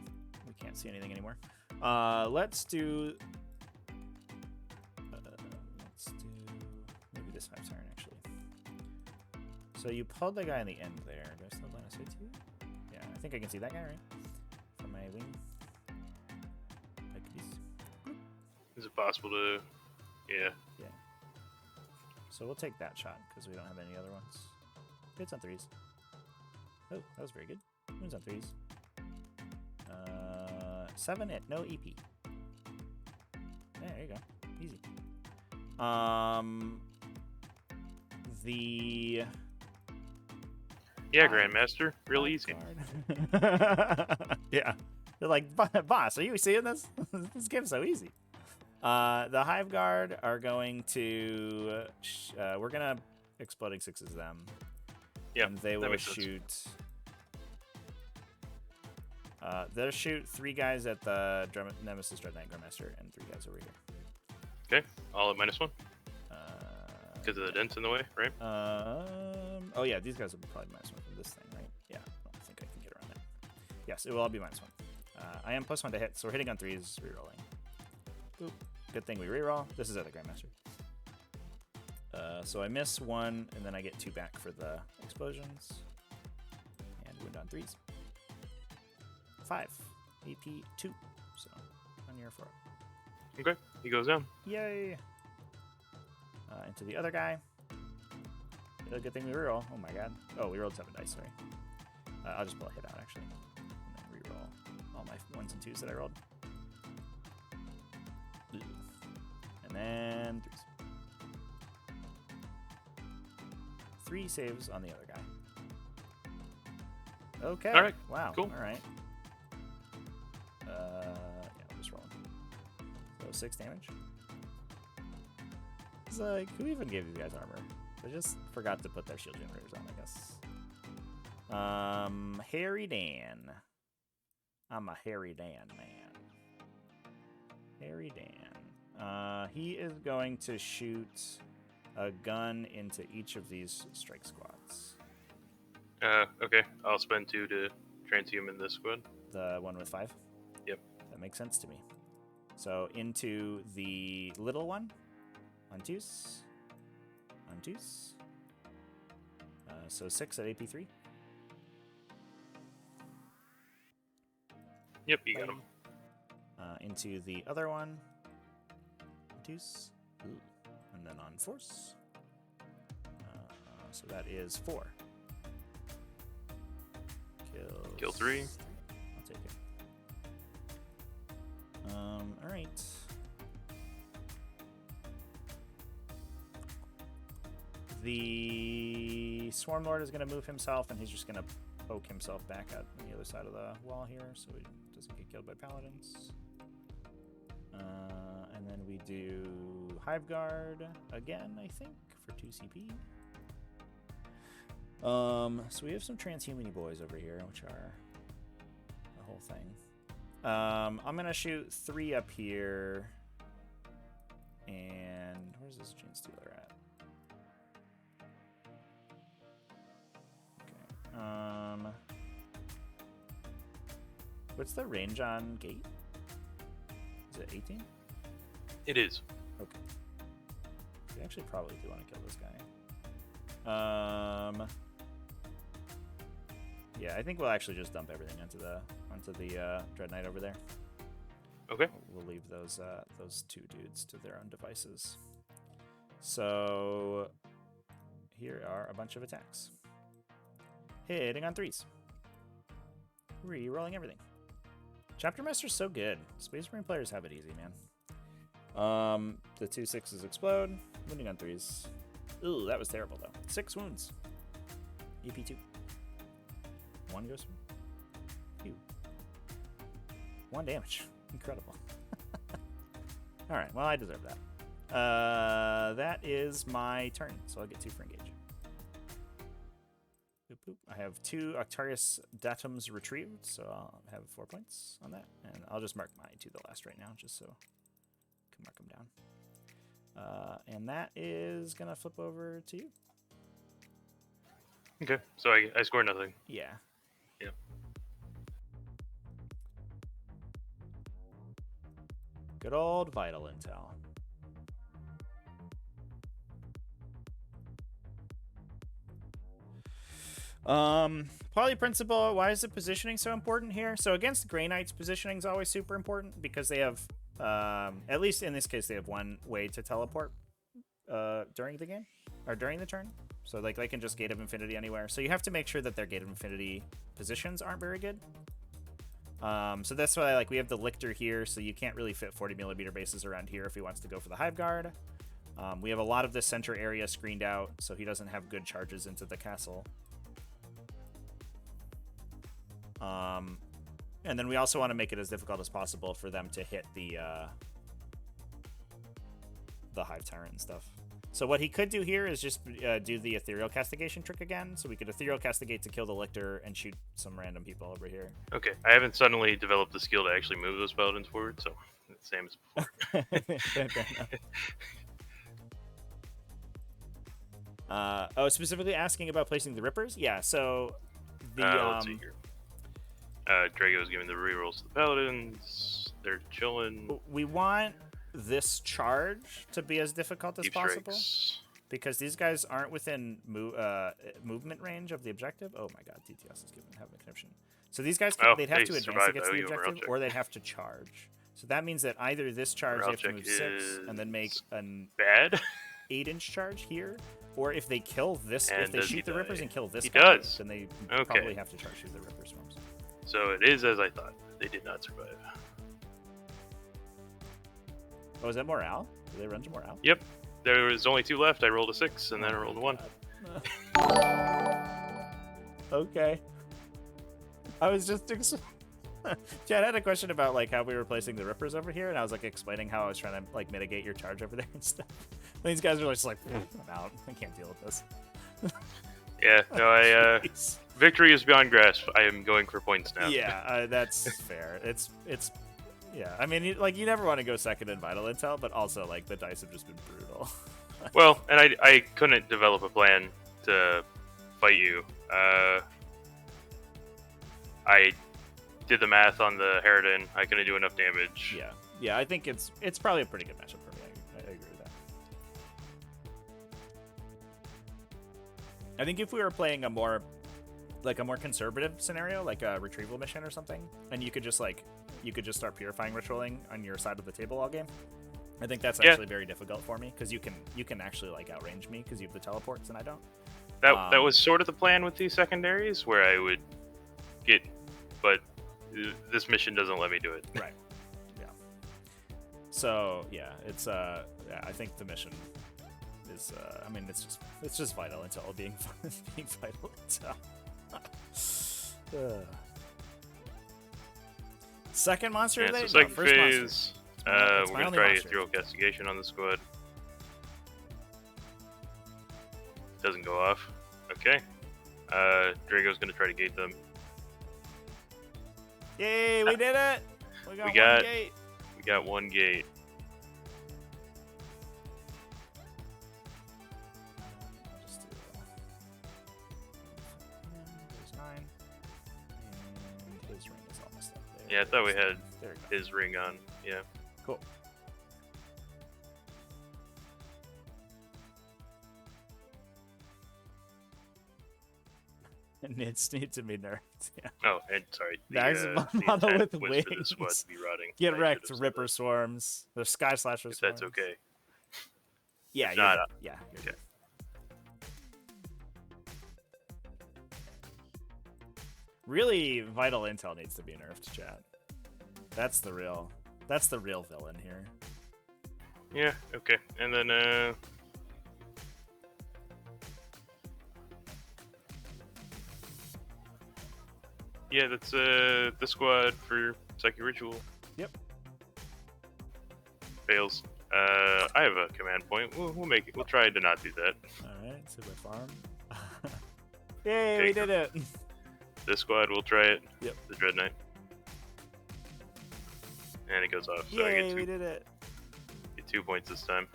we can't see anything anymore. Let's do maybe this 5 siren actually. So you pulled the guy in the end there. Do I still line of sight to you? Yeah, I think I can see that guy, right? From my wing. Like this. Is it possible to? Yeah. Yeah. So we'll take that shot because we don't have any other ones. It's on 3s. Oh, that was very good. Moon's on 3s. 7 it, no EP. Yeah, there you go. Easy. The Grandmaster, real easy. Yeah, they're like, boss, are you seeing this? This game's so easy. The Hive Guard are going to we're gonna exploding 6s them. Yeah, and they will shoot. They'll shoot 3 guys at the Nemesis Dread Knight Grandmaster and 3 guys over here. Okay, all at -1. Because of the dents in the way, right? Oh yeah, these guys will be probably -1 from this thing, right? Yeah, I don't think I can get around that. Yes, it will all be -1. I am +1 to hit, so we're hitting on 3s, rerolling. Boop. Good thing we reroll. This is at the Grandmaster. So I miss 1, and then I get 2 back for the explosions. And wound on 3s. 5. AP 2. So, on your 4. Okay, he goes down. Yay! Into the other guy. Good thing we reroll. Oh my god. Oh, we rolled 7 dice, sorry. I'll just pull a hit out, actually. And then reroll all my 1s and 2s that I rolled. And then 3s. 3 saves on the other guy. Okay. All right. Wow. Cool. All right. Yeah, I'm just rolling. So 6 damage. It's like, who even gave these guys armor? They just forgot to put their shield generators on, I guess. Harry Dan. I'm a Harry Dan man. Harry Dan. He is going to shoot a gun into each of these strike squads. Okay. I'll spend 2 to transhuman this squad. The one with 5? Yep. That makes sense to me. So into the little one. On 2s. On 2s. So 6 at AP3. Yep, you got him. Into the other one. On 2s. Ooh. And then on force. So that is 4. Kill 3. I'll take it. Alright. The Swarm Lord is going to move himself, and he's just going to poke himself back out on the other side of the wall here so he doesn't get killed by paladins. And then we do Hive Guard again, I think, for 2 CP. So we have some transhuman boys over here, which are the whole thing. I'm gonna shoot 3 up here, and where's this Gene Stealer at? Okay. What's the range on Gate? Is it 18? It is. Okay. We actually probably do want to kill this guy. Yeah, I think we'll actually just dump everything onto the Dread Knight over there. Okay. We'll leave those 2 dudes to their own devices. So here are a bunch of attacks. Hitting on 3s. Re-rolling everything. Chapter Master's so good. Space Marine players have it easy, man. The 2 6s explode. Wounding on 3s. Ooh, that was terrible though. 6 wounds. EP2. 1 goes through. Phew. 1 damage. Incredible. Alright, well I deserve that. That is my turn, so I'll get 2 for engage. Boop, boop. I have 2 Octarius Datums retrieved, so I'll have 4 points on that. And I'll just mark mine to the last right now, just so I can mark them down. And that is going to flip over to you. Okay, so I score nothing. Yeah. Yep. Good old vital intel. Poly Principle, why is the positioning so important here? So against Grey Knights, positioning is always super important because they have, at least in this case, they have one way to teleport during the game, or during the turn. So like they can just Gate of Infinity anywhere. So you have to make sure that their Gate of Infinity positions aren't very good. So that's why like we have the Lictor here, so you can't really fit 40mm bases around here if he wants to go for the Hive Guard. We have a lot of the center area screened out, so he doesn't have good charges into the castle. And then we also want to make it as difficult as possible for them to hit the Hive Tyrant and stuff. So what he could do here is just do the Ethereal Castigation trick again. So we could Ethereal Castigate to kill the Lictor and shoot some random people over here. Okay, I haven't suddenly developed the skill to actually move those paladins forward, so it's the same as before. Fair enough. Oh, specifically asking about placing the Rippers? Yeah, so the let's see here. Drago's giving the rerolls to the paladins. They're chilling. We want this charge to be as difficult as Deep possible strikes. because these guys aren't within movement range of the objective. Oh my god, DTS is having a conniption. So these guys, they'd have to advance against the objective, or they'd have to charge. So that means that either this charge they have to move 6 and then make an bad 8-inch charge here, or if they kill this, and if they shoot the Rippers and kill this he guy, does. then they probably have to charge through the Ripper swarms. So it is as I thought. They did not survive. Oh, is that morale? Do they run to morale? Yep. There was only 2 left. I rolled a 6 and then I rolled a 1. Okay. I was just Chad had a question about like how we were placing the Rippers over here, and I was like explaining how I was trying to like mitigate your charge over there and stuff. And these guys were just like, I'm out. I can't deal with this. Yeah, no, victory is beyond grasp. I am going for points now. Yeah, that's fair. It's yeah. I mean, you never want to go second in Vital Intel, but also like the dice have just been brutal. Well, and I couldn't develop a plan to fight you. I did the math on the Harridan. I couldn't do enough damage. Yeah. I think it's probably a pretty good matchup for me. I agree with that. I think if we were playing a more conservative scenario, like a retrieval mission or something, and you could just start purifying ritualing on your side of the table all game. I think that's actually very difficult for me because you can actually like outrange me because you have the teleports and I don't. That was sort of the plan with these secondaries, where I would get, but this mission doesn't let me do it. Right. Yeah. So yeah, it's I think the mission is I mean it's just Vital Intel being Vital Intel. Second monster Yeah, today? so second first phase. monster. We're my gonna only try monster. Ethereal Castigation on the squad. Doesn't go off. Okay. Drago's gonna try to gate them. Yay, we did it! We got one gate. We got one gate. Just do there's 9. And his ring is almost up there. Yeah, I thought we had There we go. his ring on. Yeah. Cool. Needs to be nerfed. Yeah. Oh, and sorry. Max The Monolith intent was for the squad wings. to be rotting. Get I wrecked, should've said Ripper that. Swarms. The Sky Slasher If Swarms. that's okay. Yeah, If you're not, good. Yeah. You're okay. good. Really, Vital Intel needs to be nerfed, chat. That's the real villain here. Yeah, okay. And then, yeah, that's, the squad for Psychic Ritual. Yep. Fails. I have a command point. We'll make it. We'll try to not do that. Alright, so we farm. Yay, Okay, we did it! This squad will try it. Yep. The Dread Knight. And it goes off. So Yay, I we did it! get 2 points this time.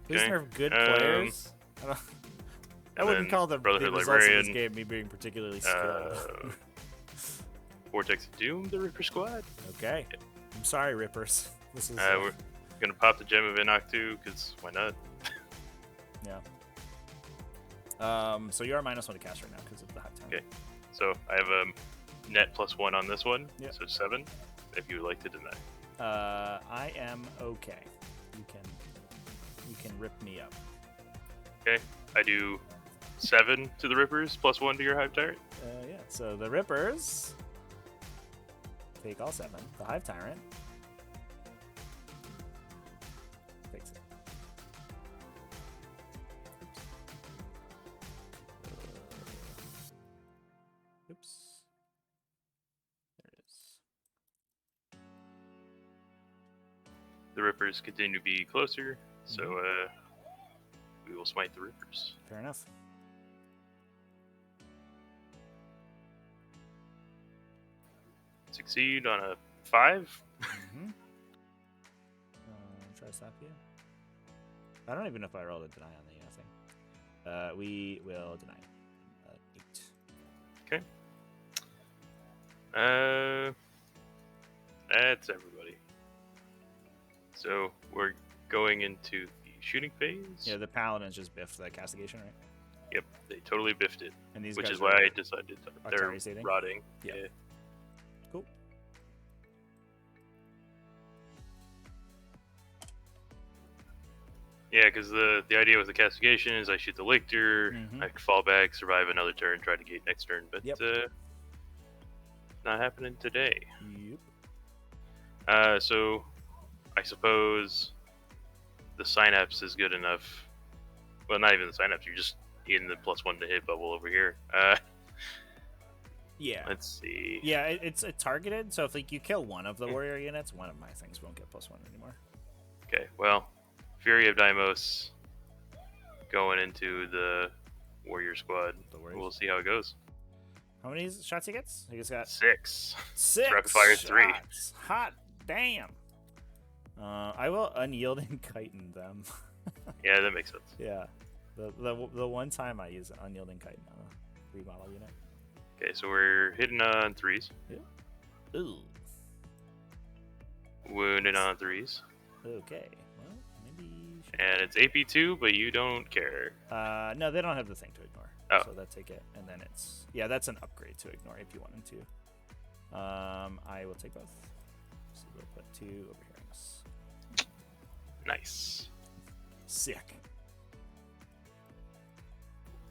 Please Okay. nerf good players. I wouldn't call the results of this game me being particularly skilled. Vortex of Doom, the Ripper Squad. Okay. I'm sorry, Rippers. This is. We're gonna pop the Gem of Enoch too, because why not? Yeah. So you are -1 to cast right now because of the hot time. Okay. So I have a net +1 on this one. Yep. So 7. If you would like to deny. I am okay. You can rip me up. Okay. I do 7 to the Rippers, +1 to your Hive Tyrant. Yeah. So the Rippers take all 7. The Hive Tyrant takes it. Oops. There it is. The Rippers continue to be closer, so we will smite the Rippers. Fair enough. Succeed on a 5. Mm-hmm. Try to stop you. I don't even know if I rolled a deny on the thing. We will deny. 8. Okay. That's everybody. So we're going into the shooting phase. Yeah, the Paladins just biffed the castigation, right? Yep, they totally biffed it. And these which guys is why I decided they're Tyranids. rotting. Yep. Yeah. Cool. Yeah, because the idea with the castigation is I shoot the Lictor, I can fall back, survive another turn, try to get next turn, but not happening today. Yep. So I suppose the Synapse is good enough. Well, not even the Synapse, you're just in the +1 to hit bubble over here. Yeah. Let's see. Yeah, it's targeted, so if you kill one of the warrior units, one of my things won't get +1 anymore. Okay, well, Fury of Deimos going into the warrior squad. We'll see how it goes. How many shots he gets? He just got 6. 6. Rapid fire 3. Hot damn. I will unyielding chitin them. Yeah, that makes sense. Yeah. The one time I use an unyielding chitin on a remodel unit. Okay, so we're hitting on 3s. Yeah. Ooh. Wounded on 3s. Okay. Well, maybe. And it's AP2, but you don't care. No, they don't have the thing to ignore. Oh. So that's take it, and then it's that's an upgrade to ignore if you wanted to. I will take both. So we'll put 2 over here on this. Nice. Sick.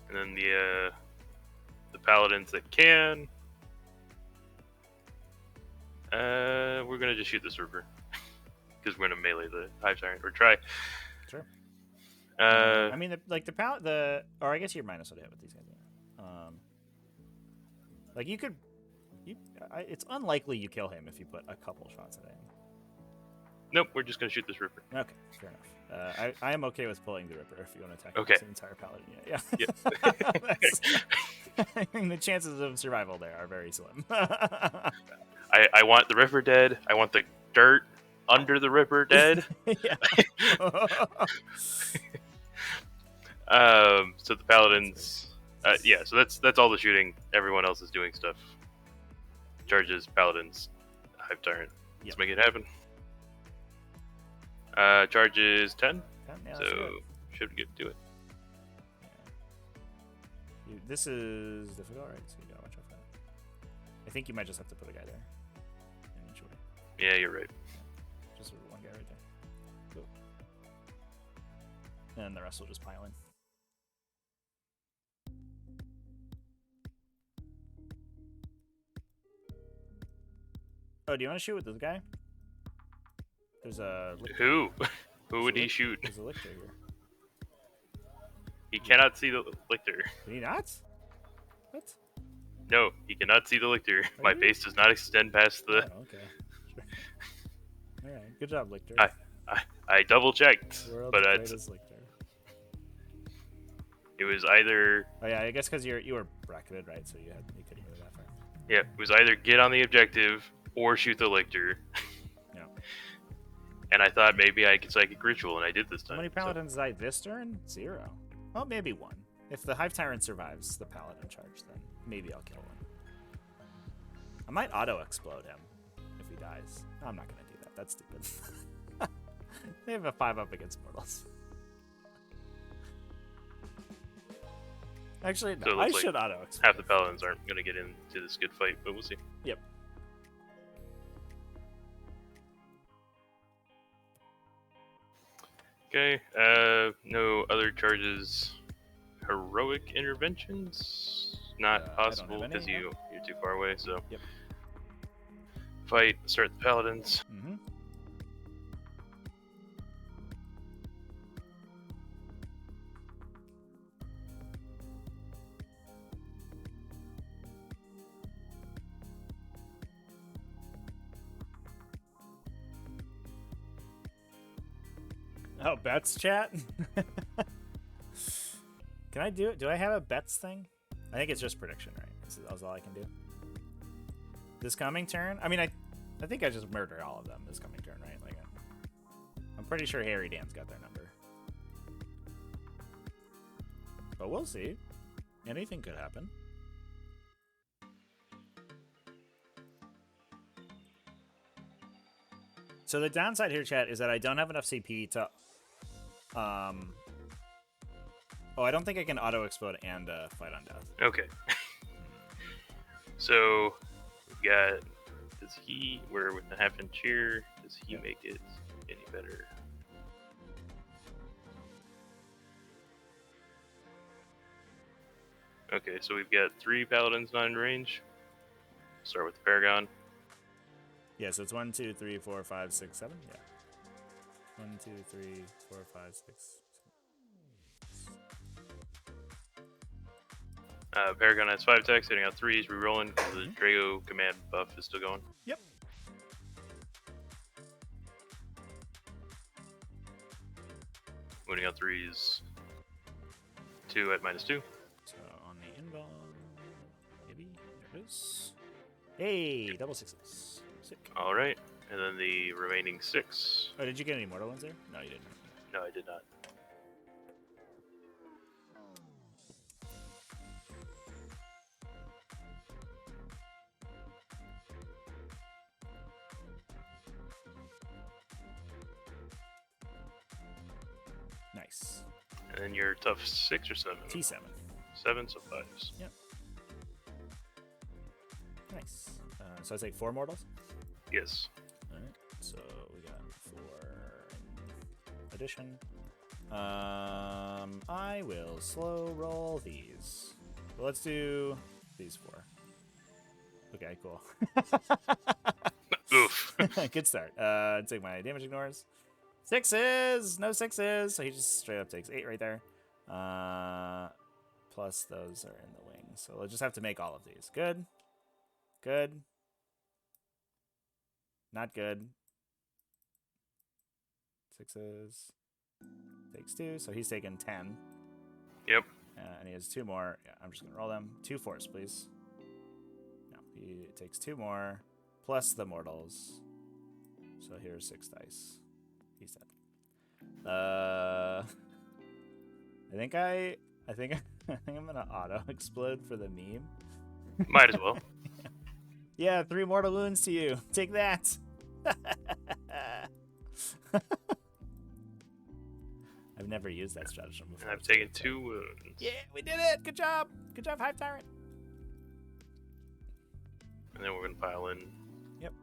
And then the paladins that can. We're gonna just shoot this Ripper because we're gonna melee the Hive Tyrant or try. Sure. I mean, or I guess you're -1 to hit with these guys. Like you could, it's unlikely you kill him if you put a couple shots at him. Nope, we're just gonna shoot this Ripper. Okay, fair enough. I am okay with pulling the Ripper if you want to attack okay. the entire paladin. Yeah. Yep. I mean, the chances of survival there are very slim. I want the Ripper dead. I want the dirt under the Ripper dead. So the paladins. So that's all the shooting. Everyone else is doing stuff. Charges, paladins, Hive Tyrant. Let's make it happen. Charges 10. So should get to it. Yeah. This is difficult, right? So you gotta watch out for that. I think you might just have to put a guy there. Yeah, you're right. Yeah. Just one guy right there. Cool. And the rest will just pile in. Oh, do you want to shoot with this guy? There's a... Who? Who would he shoot? There's a Lictor here. He cannot see the Lictor. Did he not? What? No, he cannot see the Lictor. My base does not extend past the... Oh, okay. Sure. Alright, good job, Lictor. I double-checked, but Lictor. It was either... Oh yeah, I guess because you were bracketed, right? So you couldn't move that far. Yeah, it was either get on the objective or shoot the Lictor. Yeah. And I thought maybe I could Psychic Ritual, and I did this time. How many Paladins died this turn? 0. Well, maybe 1. If the Hive Tyrant survives the Paladin charge, then maybe I'll kill one. I might auto-explode him if he dies. No, I'm not going to do that. That's stupid. They have a 5-up against mortals. Actually, no, So I like should auto-explode. half the Paladins aren't going to get into this good fight, but we'll see. Yep. Okay, no other charges. Heroic interventions? Not possible because you're too far away, so. Yep. Fight, start the Paladins. Mm-hmm. Oh, bets chat? Can I do it? Do I have a bets thing? I think it's just prediction, right? That's all I can do. This coming turn? I mean, I think I just murdered all of them this coming turn, right? Like, I'm pretty sure Harry Dan's got their number. But we'll see. Anything could happen. So the downside here, chat, is that I don't have enough CP to... Oh, I don't think I can auto-explode and fight on death. Okay. So, we got... Does he... We're with the half-inch cheer. Does he make it any better? Okay, so we've got 3 Paladins not in range. Start with the Paragon. Yeah, so it's 1, 2, 3, 4, 5, 6, 7. Yeah. 1, 2, 3, 4, 5, 6. Paragon has 5 attacks, hitting out 3s, rerolling because the Drago command buff is still going. Yep. Moving out 3s. 2 at -2. So on the inbound, maybe there it is. Hey, double 6s. Sick. All right, and then the remaining 6. Oh, did you get any mortal ones there? No, you didn't. No, I did not. Nice. And then your tough 6 or 7? T7. 7, so 5s. Yep. Nice. So I take 4 mortals? Yes. Alright, so we got 4 addition. I will slow roll these. Well, let's do these 4. Okay, cool. Oof. Good start. Take my damage ignores. 6s! No 6s! So he just straight up takes 8 right there. Plus those are in the wing. So we'll just have to make all of these. Good. Good. Not good. 6s. Takes 2, so he's taking 10. Yep. And he has 2 more. Yeah, I'm just going to roll them. 2 4s, please. No, he takes 2 more. Plus the mortals. So here's 6 dice. He's dead. I think I'm gonna auto explode for the meme. Might as well. Yeah, 3 mortal wounds to you. Take that. I've never used that stratagem before. And I've taken 2 wounds. Yeah, we did it. Good job. Good job, Hive Tyrant. And then we're gonna pile in. Yep.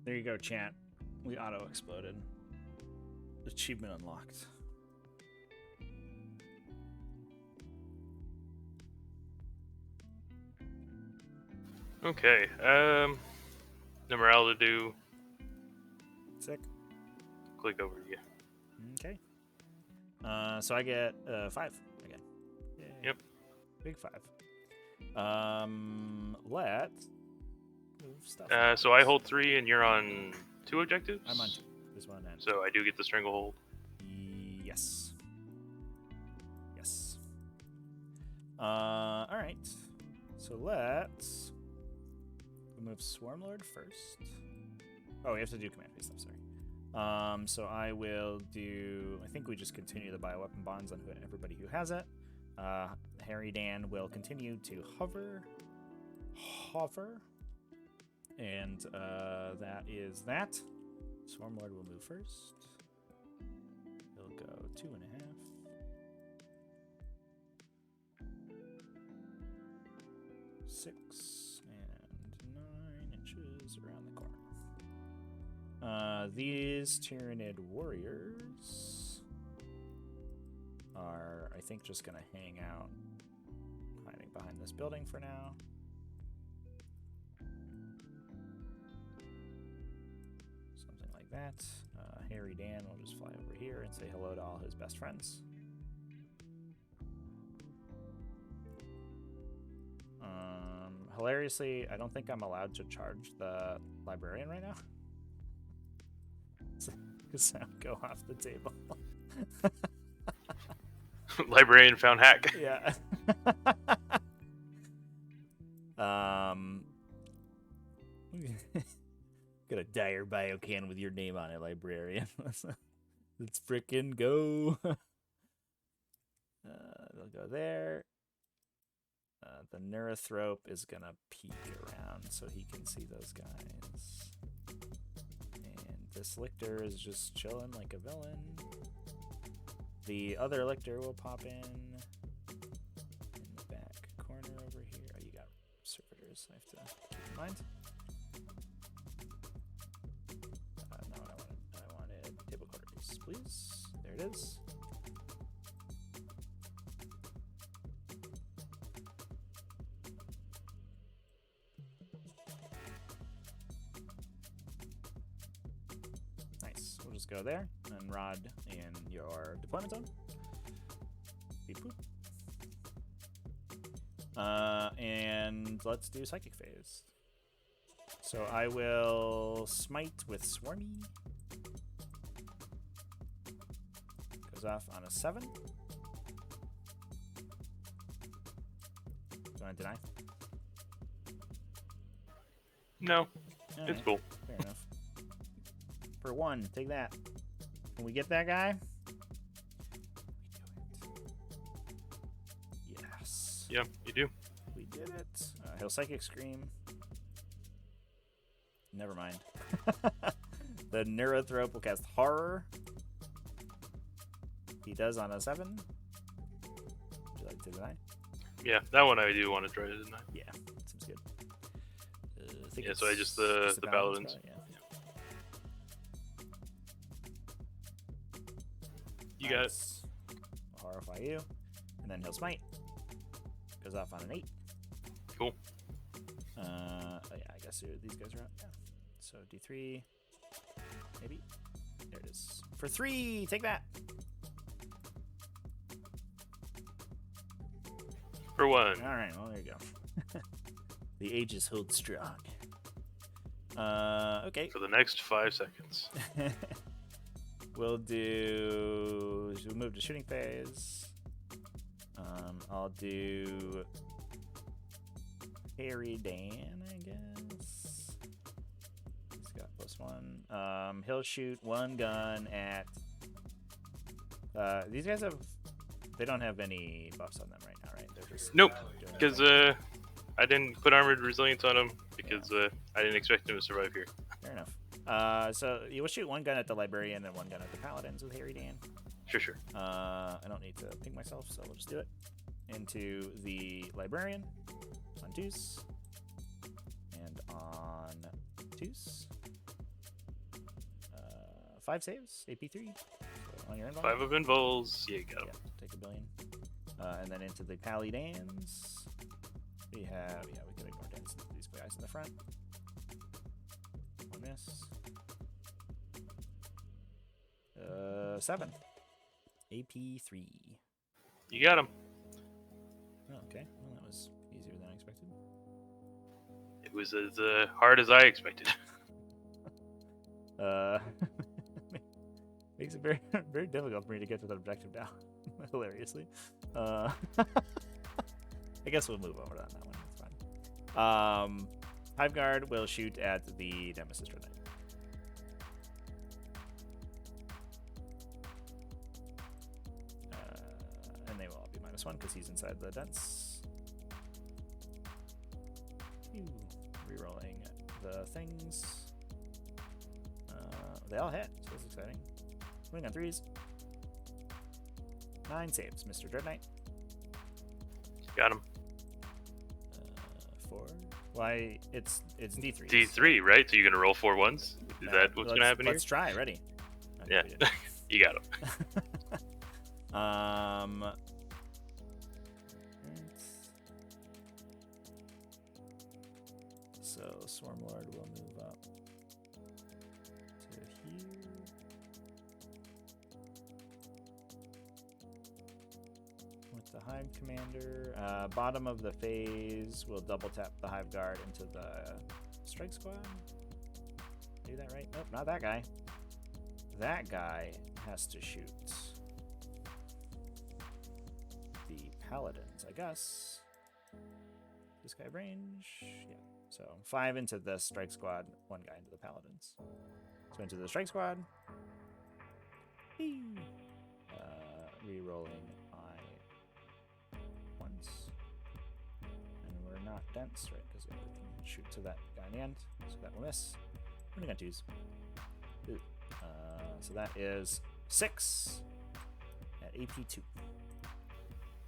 There you go, chat. We auto-exploded. Achievement unlocked. Okay. The morale to do. Sick. Click over here. Okay. So I get 5 again. Yay. Yep. Big 5. Let's move stuff. So I hold 3, and you're on 2 objectives. I'm on this one. And So I do get the stranglehold. yes. Yes. All right. So let's move Swarmlord first. Oh, we have to do command phase stuff. Sorry. So I will do. I think we just continue the bioweapon bonds on everybody who has it. Harry Dan will continue to hover, and that is that. Swarmlord will move first. He'll go 2.5. 6 and 9 inches around the corner. These Tyranid warriors are, I think, just going to hang out, hiding behind this building for now. Something like that. Harry Dan will just fly over here and say hello to all his best friends. Hilariously, I don't think I'm allowed to charge the librarian right now. So go off the table. Librarian found hack. Yeah. Got a dire biocan with your name on it, librarian. Let's frickin' go. They'll go there. The Neurothrope is gonna peek around so he can see those guys. And this Lictor is just chilling like a villain. The other Lictor will pop in the back corner over here. Oh, you got servitors. I have to keep in mind. No, I wanted table quarters, please. There it is. Nice. We'll just go there and Rod in your deployment zone. Beep boop. And let's do psychic phase. So I will smite with Swarmy. Goes off on a 7. Do you want to deny? No, All it's right. cool. Fair enough. For 1, take that. Can we get that guy? We do it. Yes. Yeah, you do. We did it. He'll Psychic Scream. Never mind. The Neurothrope will cast Horror. He does on a 7. Would you like to deny? Yeah, that one I do want to try to deny. Yeah, seems good. I think Yeah, so I just the Paladins. Yeah. You got it. Nice. I'll horrify you. And then he'll smite. Goes off on an 8. Cool. Oh yeah, I guess these guys are up. Yeah. So D3. Maybe. There it is. For 3, take that. For 1. Alright, well there you go. The ages hold strong. Okay. For the next 5 seconds. We'll move to shooting phase. I'll do Harry Dan, I guess. He's got +1. He'll shoot 1 gun at. These guys they don't have any buffs on them right now, right? They're just Nope, doing because their thing. I didn't put armored resilience on him because I didn't expect him to survive here. Fair enough. So you will shoot 1 gun at the librarian and 1 gun at the paladins with Harry Dan. Sure. I don't need to ping myself, so we'll just do it. Into the librarian on 2s and on 2s. 5 saves, AP3. So on your invul. 5 of invuls. Yeah, you got him. Yeah, take a billion. And then into the paladins. We can ignore these guys in the front. On this. 7. AP3. You got him. Oh, okay. Well, that was easier than I It was as hard as I expected. Makes it very very difficult for me to get to that objective now. Hilariously. I guess we'll move over on that one. That's fine. Hive Guard will shoot at the Nemesis Dread Knight. And they will all be -1 because he's inside the dents. Rerolling the things. They all hit, so that's exciting. Swing on 3s. 9 saves, Mr. Dread Knight. Got him. 4. Why? It's D3. D3, right? So you're gonna roll 4 ones? Is that what's gonna happen here? Let's try. Ready? Yeah, you got him. So Swarmlord will move up to here. With the Hive Commander, bottom of the phase will double tap the Hive Guard into the Strike Squad. Do that right? Nope, not that guy. That guy has to shoot the Paladins, I guess. This guy range? Yeah. So 5 into the Strike Squad, 1 guy into the Paladins. So into the Strike Squad. Rerolling I-1s. And we're not dense, right? Because we can shoot to that guy in the end. So that will miss. We're going to 2s. So that is 6 at AP 2.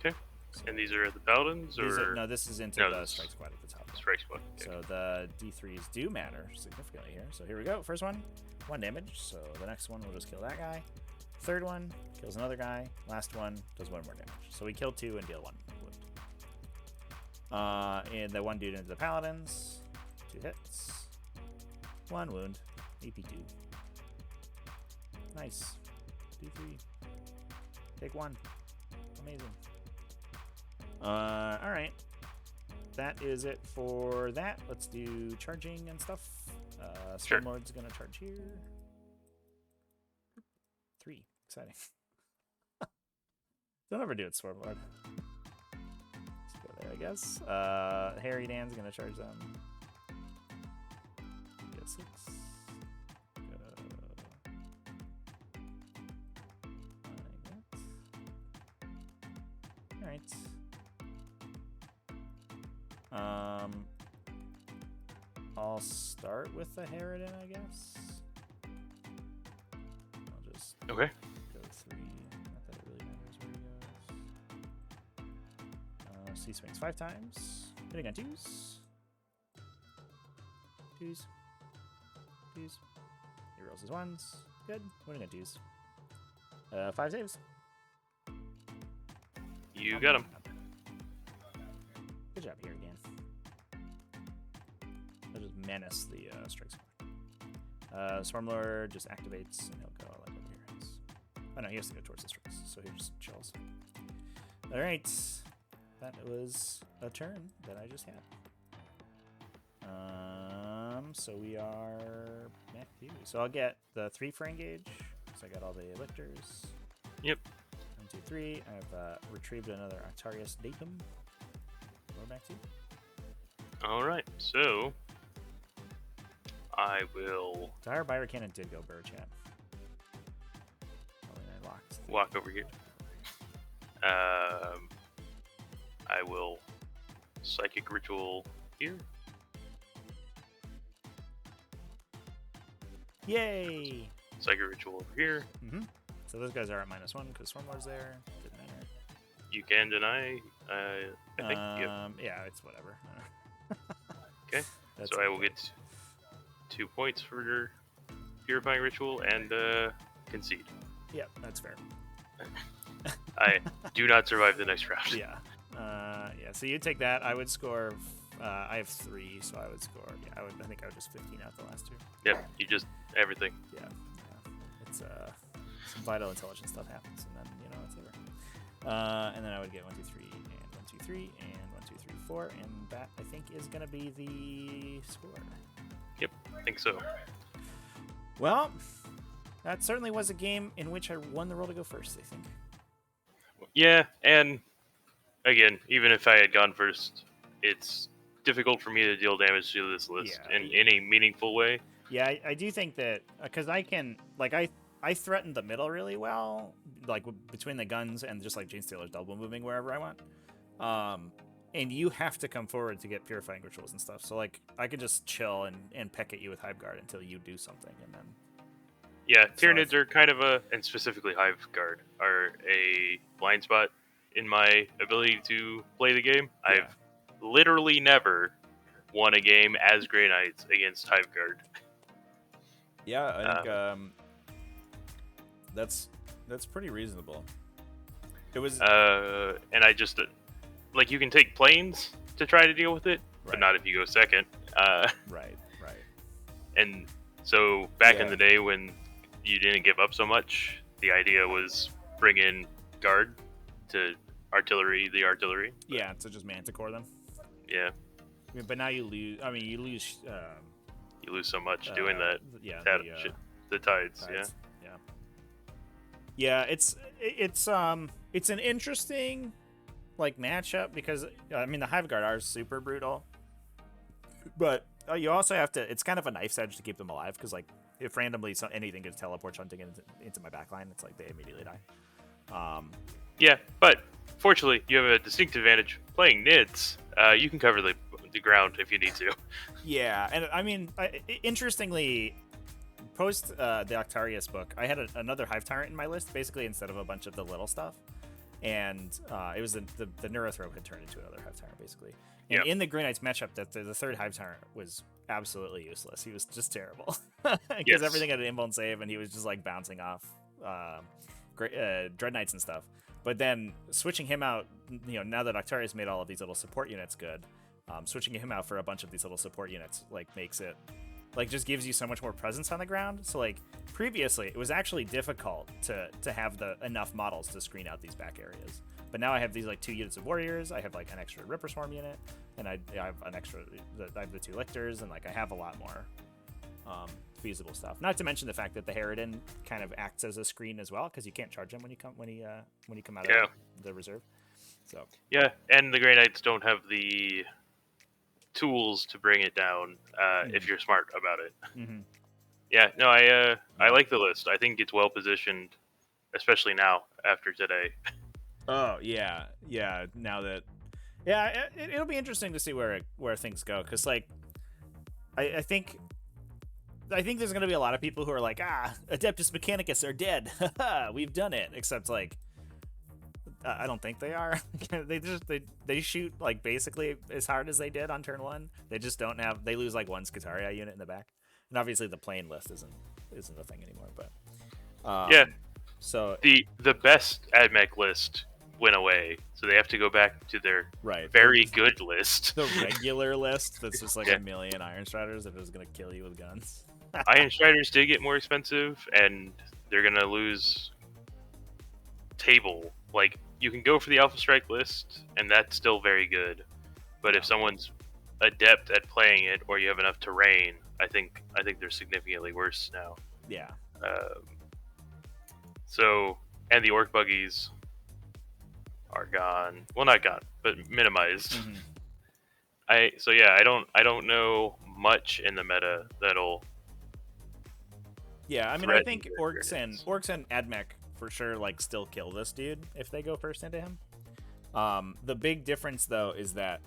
Okay. So and these are the Paladins, or no? This is into the Strike Squad at the top. Strike Squad. Okay. So the D3s do matter significantly here. So here we go. First one, 1 damage. So the next one will just kill that guy. Third one kills another guy. Last one does 1 more damage. So we kill 2 and deal 1 wound. And the 1 dude into the Paladins. 2 hits. 1 wound. AP 2. Nice. D3. Take 1. Amazing. Alright. That is it for that. Let's do charging and stuff. Sure. Stormlord's gonna charge here. 3. Exciting. Don't ever do it, Stormlord. Let's go there, I guess. Harry Dan's gonna charge them. Get 6. Alright. I'll start with the Harridan, I guess. I'll just okay. go 3. Not that it really matters where he goes. So he swings 5 times. Hitting on 2s. 2s. 2s. He rolls his 1s. Good. Winning on 2s. 5 saves. You got him. Good job here again. I'll just menace the Strike Squad. Swarmlord just activates and he'll go like over here. Oh no, he has to go towards the strikes, so he just chills. Alright. That was a turn that I just had. So we are back to you. So I'll get the 3 for engage. So I got all the lictors. Yep. 1, 2, 3. I've retrieved another Artarius Datum. We're back to you. Alright, so I will Tyranids Cannon did go Burr Chat. Oh, and I locked. Walk over here. I will Psychic Ritual here. Yay! Psychic Ritual over here. So those guys are at -1 because Swarmlord's there. Didn't matter. You can deny, I think. Yeah, it's whatever. Okay. So I will get 2 points for your Purifying Ritual and concede. Yeah, that's fair. I do not survive the next round. Yeah. Yeah. So you take that. I would score. I have 3, so I would score. Yeah, I think I would just 15 out the last 2. Yep. You just everything. Yeah. It's some vital intelligence stuff happens, and then it's over. And then I would get 1, 2, 3, and 1, 1, 2, 3, and 1, 2, 3, 4, and that I think is gonna be the score. Yep, I think so. Well, that certainly was a game in which I won the role to go first, I think. Yeah, and again, even if I had gone first, it's difficult for me to deal damage to this list in any meaningful way. Yeah, I do think that, because I can, like, I threatened the middle really well, like, between the guns and just, like, Gene Stealer's double moving wherever I want. And you have to come forward to get Purifying Rituals and stuff. So, like, I could just chill and peck at you with Hive Guard until you do something, and then... Yeah, Tyranids are kind of and specifically Hive Guard, are a blind spot in my ability to play the game. Yeah. I've literally never won a game as Grey Knights against Hive Guard. Yeah, I think that's pretty reasonable. It was... and I just... like, you can take planes to try to deal with it, but not if you go second. Right. And so, back in the day when you didn't give up so much, the idea was bring in guard to the artillery. Yeah, to just manticore them. Yeah. I mean, but now you lose... I mean, you lose... you lose so much doing that. Yeah, the tides. Yeah, it's an interesting, like, matchup because, I mean, the Hive Guard are super brutal. But you also have to... It's kind of a knife's edge to keep them alive because, like, if randomly anything gets teleports hunting into my backline, it's like they immediately die. Yeah, but fortunately, you have a distinct advantage playing Nids. You can cover the ground if you need to. Yeah, and I mean, interestingly, post the Octarius book, I had another Hive Tyrant in my list, basically instead of a bunch of the little stuff. And it was the Neurothrope had turned into another Hive Tyrant, basically. And in the Grey Knights matchup, the third Hive Tyrant was absolutely useless. He was just terrible. Because everything had an invuln save, and he was just, like, bouncing off Dread Knights and stuff. But then switching him out, you know, now that Octarius made all of these little support units good, switching him out for a bunch of these little support units, like, makes it... like, just gives you so much more presence on the ground. So, like, previously, it was actually difficult to have enough models to screen out these back areas. But now I have these, like, 2 units of warriors. I have, like, an extra Ripper Swarm unit. And I have an extra... I have the 2 lictors. And, like, I have a lot more feasible stuff. Not to mention the fact that the Harridan kind of acts as a screen as well, because you can't charge him when you come out of the reserve. So yeah, and the Grey Knights don't have the tools to bring it down if you're smart about it. Mm-hmm. Yeah, no, I like the list. I think it's well positioned, especially now after today. Oh yeah. Now that it'll be interesting to see where things go, because, like, I think there's gonna be a lot of people who are like, Adeptus Mechanicus are dead. We've done it. Except, like, I don't think they are. they shoot, like, basically as hard as they did on turn 1. They just don't have... They lose, like, 1 Skitaria unit in the back. And obviously the plane list isn't a thing anymore. But so the best AdMech list went away, so they have to go back to their very good list. The regular list that's just like a million Iron Striders that is gonna kill you with guns. Iron Striders did get more expensive, and they're gonna lose table. Like, you can go for the Alpha Strike list, and that's still very good. But if someone's adept at playing it, or you have enough terrain, I think they're significantly worse now. Yeah. So, and the Orc Buggies are gone. Well, not gone, but minimized. Mm-hmm. I don't know much in the meta that'll... Yeah, I mean, I think Orcs and AdMech for sure, like, still kill this dude if they go first into him. The big difference, though, is that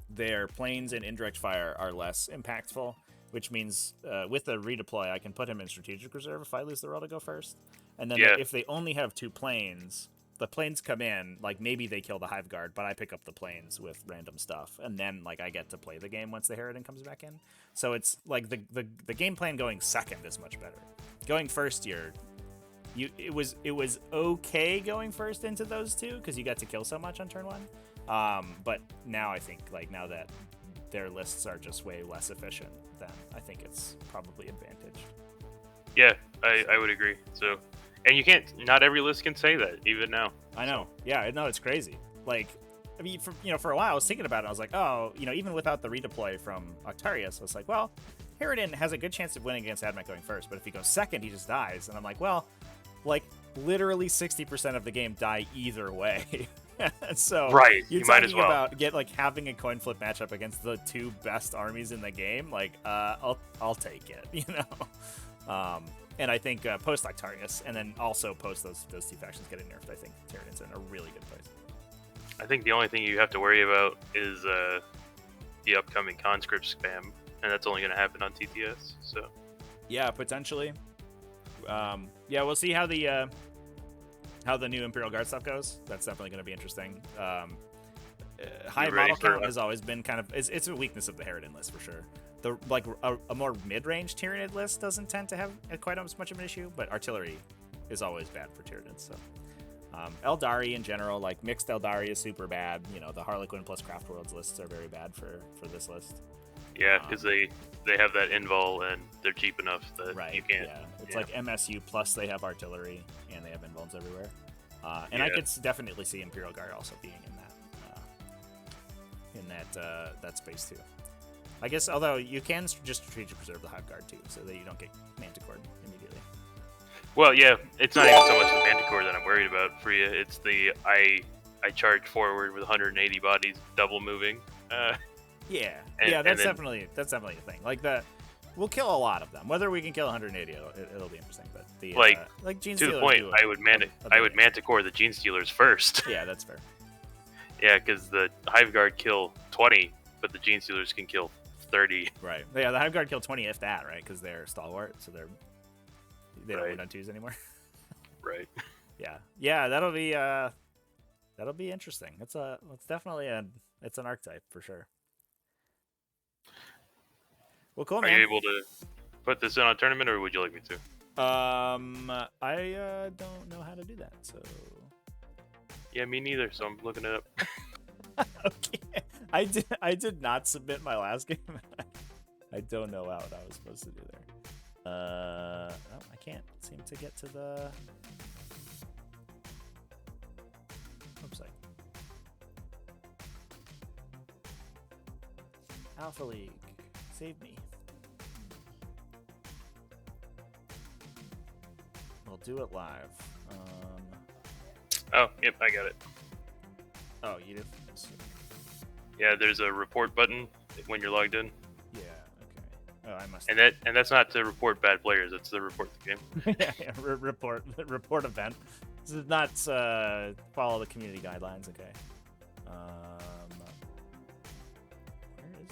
their planes and indirect fire are less impactful, which means with the redeploy, I can put him in strategic reserve if I lose the roll to go first. And then if they only have 2 planes, the planes come in, like, maybe they kill the Hive Guard, but I pick up the planes with random stuff, and then, like, I get to play the game once the Harridan comes back in. So it's like the game plan going second is much better. Going first, it was okay going first into those 2 because you got to kill so much on turn 1. But now I think, like, now that their lists are just way less efficient, then I think it's probably advantaged. Yeah, I would agree. So, and you can't... Not every list can say that, even now. I know. Yeah, no, it's crazy. Like, mean, for a while I was thinking about it. I was like, oh, even without the redeploy from Octarius, I was like, well, Harridan has a good chance of winning against Admech going first, but if he goes second, he just dies. And I'm like, well, like literally 60% of the game die either way. So right, you're you might talking as well. about having a coin flip matchup against the two best armies in the game. Like, I'll take it, And I think post Octarius, and then also post those two factions getting nerfed, I think Tyranids in a really good place. I think the only thing you have to worry about is the upcoming conscript spam, and that's only going to happen on TTS. So yeah, potentially. Yeah, we'll see how the new Imperial Guard stuff goes. That's definitely going to be interesting. High model count has always been kind of it's a weakness of the Harridan list for sure. A more mid-range Tyranid list doesn't tend to have quite as much of an issue, but artillery is always bad for Tyranids. So Eldari in general, like mixed Eldari is super bad. The Harlequin plus Craft Worlds lists are very bad for this list. Yeah, because they have that invul and they're cheap enough that you can't. Yeah, it's like MSU plus they have artillery and they have invulns everywhere. And I could definitely see Imperial Guard also being in that space too. I guess, although you can just strategically preserve the Hive Guard too, so that you don't get Manticored immediately. Well, yeah, it's not even so much the Manticore that I'm worried about for you. It's the I charge forward with 180 bodies, double moving. That's definitely a thing. Like we'll kill a lot of them. Whether we can kill 180, it'll be interesting. But like Gene to Stealers the point, I would Manticore the Gene Stealers first. Yeah, that's fair. Yeah, because the Hive Guard kill 20, but the Gene Stealers can kill 30. Right. Yeah, the Hive Guard kill 20 if that, right? Because they're stalwart, so they don't win on 2s anymore. Right. Yeah. That'll be interesting. It's definitely an archetype for sure. Well, cool, man. Are you able to put this in on a tournament, or would you like me to? I don't know how to do that, so. Yeah, me neither. So I'm looking it up. Okay. I did not submit my last game. I don't know what I was supposed to do there. I can't seem to get to the website. Alpha League, save me. We'll do it live. Oh, yep, I got it. Oh, you did? Yeah, there's a report button when you're logged in. Yeah, okay. Oh, I must. And that's not to report bad players. It's to report the game. yeah, report event. This is not follow the community guidelines. Okay. Where is?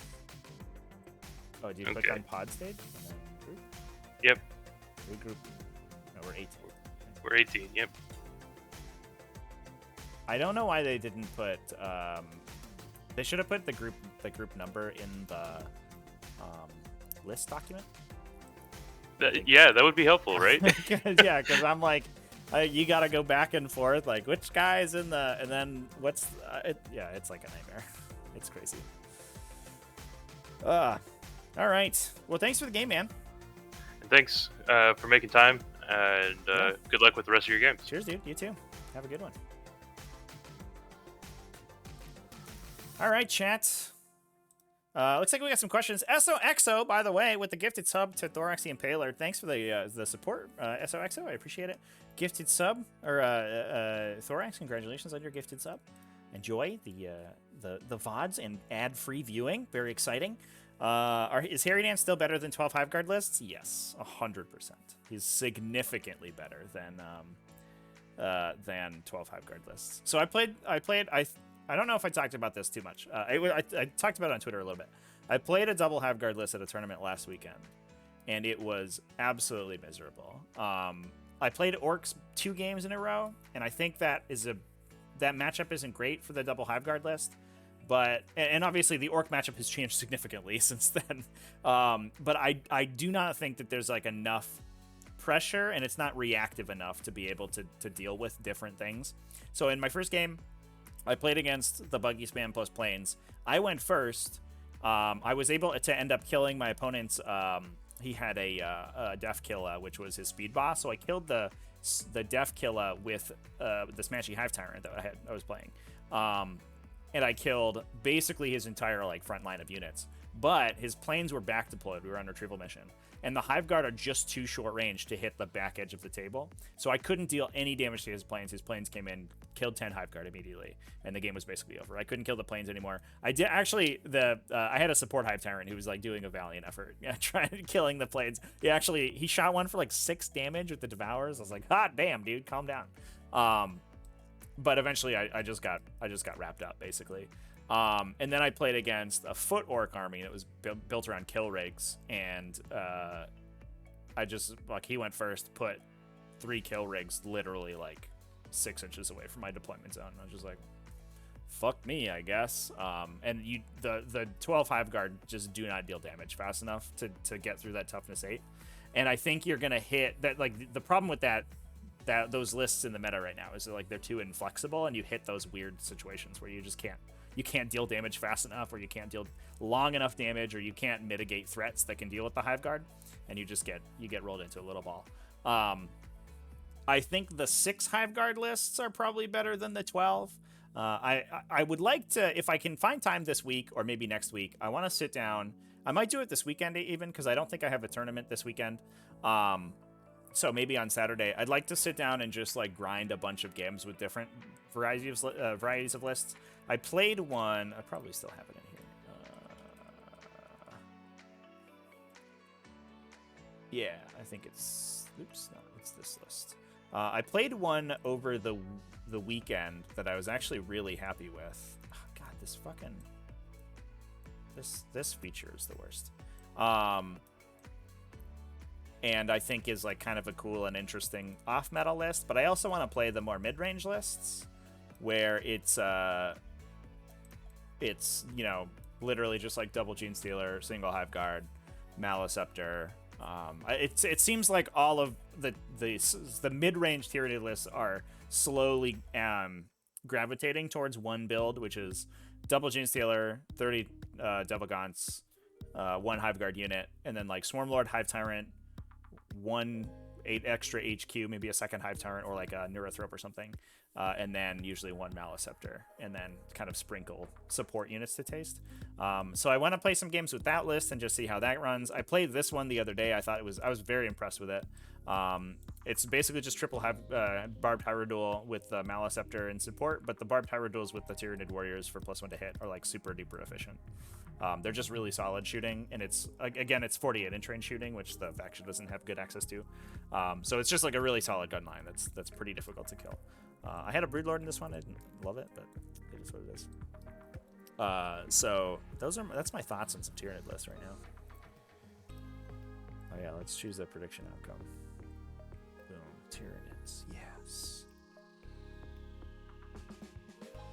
Oh, do you click on pod stage and then group? Yep. Regroup. No, we're 18. We're 18. Yep. I don't know why they didn't put. They should have put the group number in the list document. Yeah, that would be helpful, right? Yeah, because I'm like, you got to go back and forth, like which guy is in the, and then what's, it's like a nightmare. It's crazy. All right. Well, thanks for the game, man. And thanks for making time, and good luck with the rest of your games. Cheers, dude. You too. Have a good one. All right, chat. Looks like we got some questions. SOXO, by the way, with the gifted sub to Thorax the Impaler. Thanks for the support, SOXO. I appreciate it. Gifted sub, or Thorax, congratulations on your gifted sub. Enjoy the VODs and ad-free viewing. Very exciting. Is Harridan still better than 12 Hive Guard lists? Yes, 100%. He's significantly better than 12 Hive Guard lists. So I don't know if I talked about this too much. I talked about it on Twitter a little bit. I played a double Hive Guard list at a tournament last weekend, and it was absolutely miserable. I played Orcs 2 games in a row, and I think that matchup isn't great for the double Hive Guard list. But and obviously the Orc matchup has changed significantly since then. But I do not think that there's like enough pressure, and it's not reactive enough to be able to deal with different things. So in my first game, I played against the Buggy Spam plus Planes. I went first. I was able to end up killing my opponent's. He had a Def Killa, which was his speed boss. So I killed the Def Killa with the Smashy Hive Tyrant that I was playing. and I killed basically his entire like front line of units. But his planes were back deployed. We were on retrieval mission. And the Hive Guard are just too short range to hit the back edge of the table. So I couldn't deal any damage to his planes. His planes came in, killed 10 Hive Guard immediately, and the game was basically over. I couldn't kill the planes anymore. I did actually, I had a support Hive Tyrant who was like doing a valiant effort, trying killing the planes. He shot one for like 6 damage with the Devours. I was like, hot damn, dude, calm down. But eventually I just got wrapped up basically. And then I played against a foot orc army, and it was built around kill rigs. And I just, like, he went first, put 3 kill rigs literally like 6 inches away from my deployment zone. I was just like, fuck me, I guess. And the 12 Hive Guard just do not deal damage fast enough to get through that toughness 8. And I think you're gonna hit that. Like, the problem with those lists in the meta right now is that, like, they're too inflexible, and you hit those weird situations where you just can't deal damage fast enough, or you can't deal long enough damage, or you can't mitigate threats that can deal with the Hive Guard, and you get rolled into a little ball. I think the 6 Hive Guard lists are probably better than the 12. I would like to, if I can find time this week or maybe next week, I want to sit down. I might do it this weekend even, because I don't think I have a tournament this weekend. So maybe on Saturday, I'd like to sit down and just like grind a bunch of games with different varieties of lists. I played one. I probably still have it in here. Yeah, I think it's. Oops, no, it's this list. I played one over the weekend that I was actually really happy with. Oh, God, this fucking this feature is the worst. And I think is like kind of a cool and interesting off-meta list. But I also want to play the more mid-range lists, where it's you know, literally just like double Gene Stealer, single Hive Guard, Maliceptor. It seems like all of the mid-range Tyranid lists are slowly gravitating towards one build, which is double Gene Stealer, 30 Devil Gaunts, 1 Hive Guard unit, and then like Swarmlord, Hive Tyrant, 1 8 extra HQ, maybe a second Hive Tyrant or like a Neurothrope or something, and then usually 1 Maliceptor, and then kind of sprinkle support units to taste. So I want to play some games with that list and just see how that runs. I played this one the other day. I was very impressed with it. It's basically just triple Barbed Hyrule with the Maliceptor and support, but the Barbed Hyrules with the Tyranid Warriors for +1 to hit are like super duper efficient. They're just really solid shooting, and it's 48 inch range shooting, which the faction doesn't have good access to. So it's just like a really solid gun line that's pretty difficult to kill. I had a Broodlord in this one. I didn't love it, but it is what it is. So that's my thoughts on some Tyranid lists right now. Oh yeah, let's choose the prediction outcome. Boom, Tyranids, yes.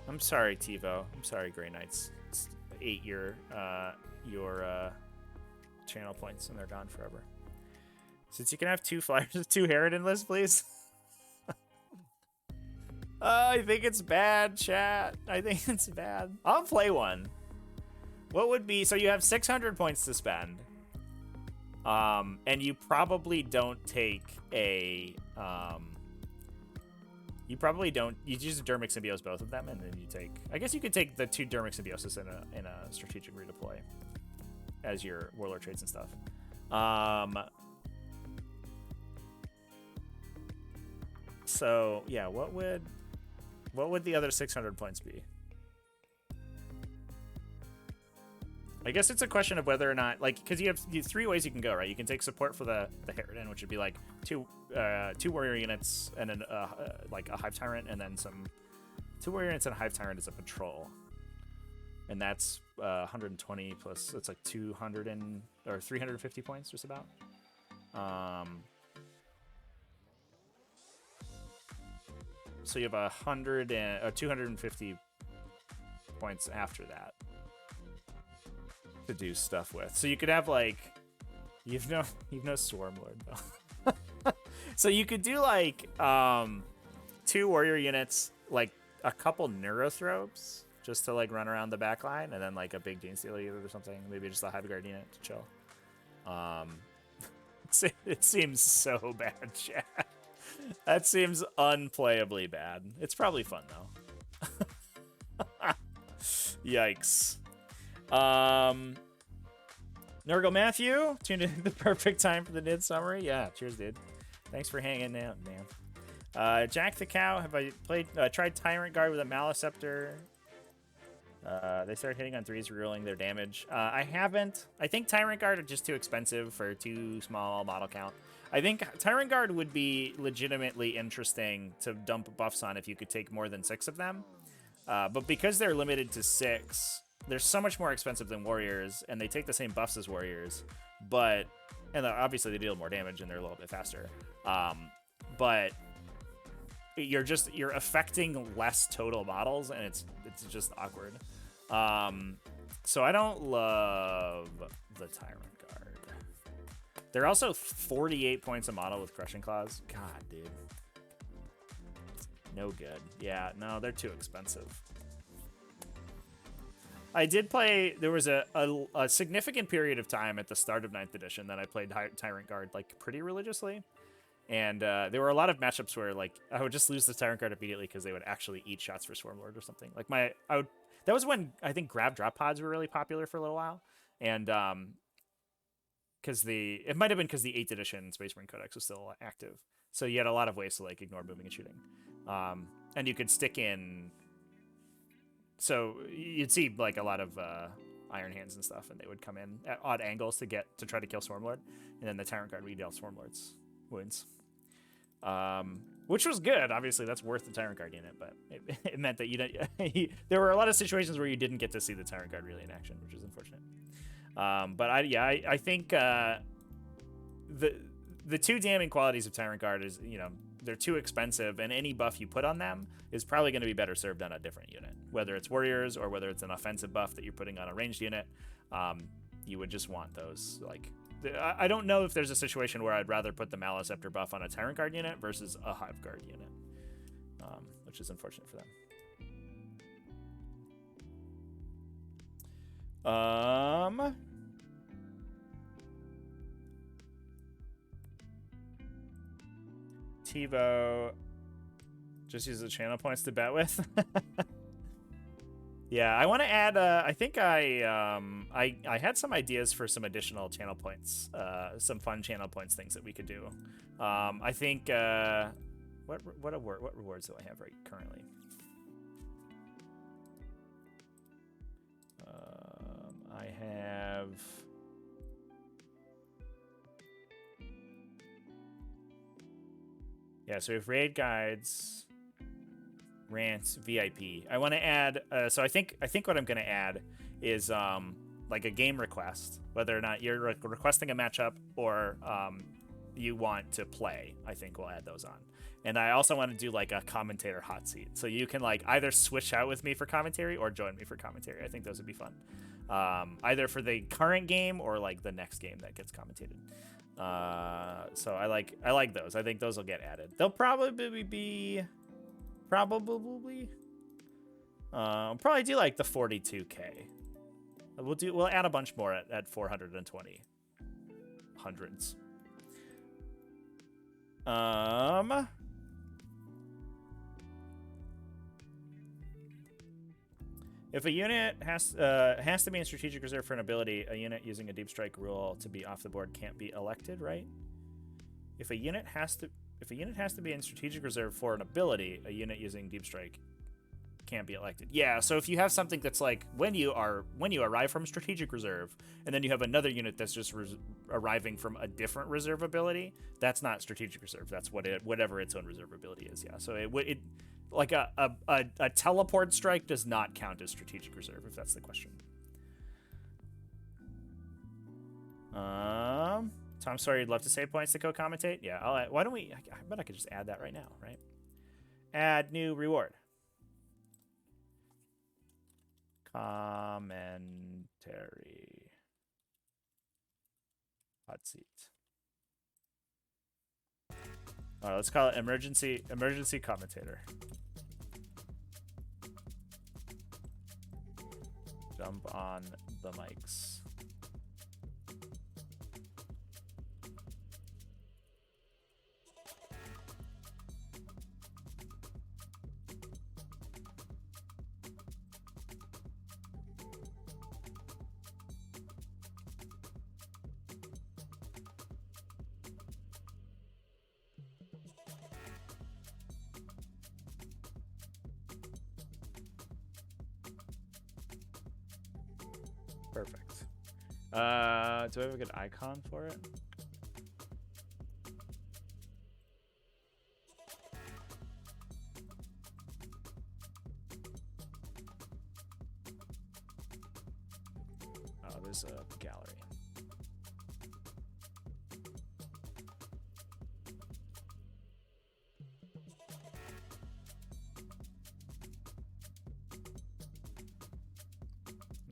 I'm sorry, TiVo. I'm sorry, Grey Knights. Ate your channel points, and they're gone forever. Since you can have 2 flyers with 2 Harridan lists, please. I think it's bad, chat. I think it's bad. I'll play one. What would be, so you have 600 points to spend, and you probably don't take a you use a Dermic Symbiosis, both of them, and then you take, I guess you could take the 2 Dermic Symbiosis in a strategic redeploy as your Warlord traits and stuff. So yeah, what would the other 600 points be? I guess it's a question of whether or not, like, because you have 3 ways you can go, right? You can take support for the Harridan, which would be like 2 warrior units and then like a Hive Tyrant, and then some 2 warrior units and a Hive Tyrant as a patrol, and that's 120 plus. It's like 200 or 350 points, just about. So you have 250 points after that to do stuff with. So you could have like, you've no Swarmlord though. So you could do like 2 warrior units, like a couple Neurothropes just to like run around the back line, and then like a big Gene Stealer unit or something, maybe just a Hive Guard unit to chill. It seems so bad, chat. That seems unplayably bad. It's probably fun though. Yikes. Nurgle Matthew, tuned in the perfect time for the Nid summary. Yeah, cheers, dude. Thanks for hanging out, man. Jack the Cow, have I tried Tyrant Guard with a Maliceptor? They start hitting on 3s, rerolling their damage. I haven't. I think Tyrant Guard are just too expensive for too small model count. I think Tyrant Guard would be legitimately interesting to dump buffs on if you could take more than 6 of them. But because they're limited to 6, they're so much more expensive than Warriors, and they take the same buffs as Warriors. And obviously they deal more damage and they're a little bit faster. But you're affecting less total models, and it's just awkward. So I don't love the Tyrant Guard. They're also 48 points a model with Crushing Claws. God, dude. No good. Yeah, no, they're too expensive. I did play, there was a significant period of time at the start of 9th edition that I played Tyrant Guard like pretty religiously. And there were a lot of matchups where like I would just lose the Tyrant Guard immediately because they would actually eat shots for Swarmlord or something. Like that was when I think grab drop pods were really popular for a little while. And it might have been because the 8th edition Space Marine Codex was still active. So you had a lot of ways to like ignore moving and shooting. And you could stick in. So you'd see like a lot of Iron Hands and stuff, and they would come in at odd angles to try to kill Swarmlord, and then the Tyrant Guard would deal Swarmlord's wounds, which was good. Obviously, that's worth the Tyrant Guard unit, but it meant that there were a lot of situations where you didn't get to see the Tyrant Guard really in action, which is unfortunate. But I think the two damning qualities of Tyrant Guard is they're too expensive, and any buff you put on them is probably going to be better served on a different unit, whether it's Warriors or whether it's an offensive buff that you're putting on a ranged unit. You would just want those. Like, I don't know if there's a situation where I'd rather put the Maliceptor buff on a Tyrant Guard unit versus a Hive Guard unit, which is unfortunate for them. TiVo just uses the channel points to bet with. Yeah, I want to add. I think I had some ideas for some additional channel points, some fun channel points things that we could do. I think what rewards do I have right currently? I have. Yeah, so we have raid guides, rants, VIP. I want to add. So I think what I'm going to add is like a game request, whether or not you're requesting a matchup or you want to play. I think we'll add those on. And I also want to do like a commentator hot seat, so you can like either switch out with me for commentary or join me for commentary. I think those would be fun, either for the current game or like the next game that gets commentated. So I like those. I think those will get added. They'll probably do like the 42K. We'll add a bunch more at 420 hundreds. If a unit has to be in strategic reserve for an ability, a unit using a deep strike rule to be off the board can't be elected, right? If a unit has to be in strategic reserve for an ability, a unit using deep strike can't be elected. Yeah, so if you have something that's like when you arrive from strategic reserve, and then you have another unit that's just arriving from a different reserve ability, that's not strategic reserve. That's whatever its own reserve ability is. Yeah, so it like a teleport strike does not count as strategic reserve, if that's the question. Tom Sawyer, you'd love to save points to co-commentate? Yeah, why don't we? I bet I could just add that right now, right? Add new reward. Commentary. Hot seat. All right, let's call it emergency commentator. Jump on the mics. Perfect. Do I have a good icon for it? Oh, there's a gallery.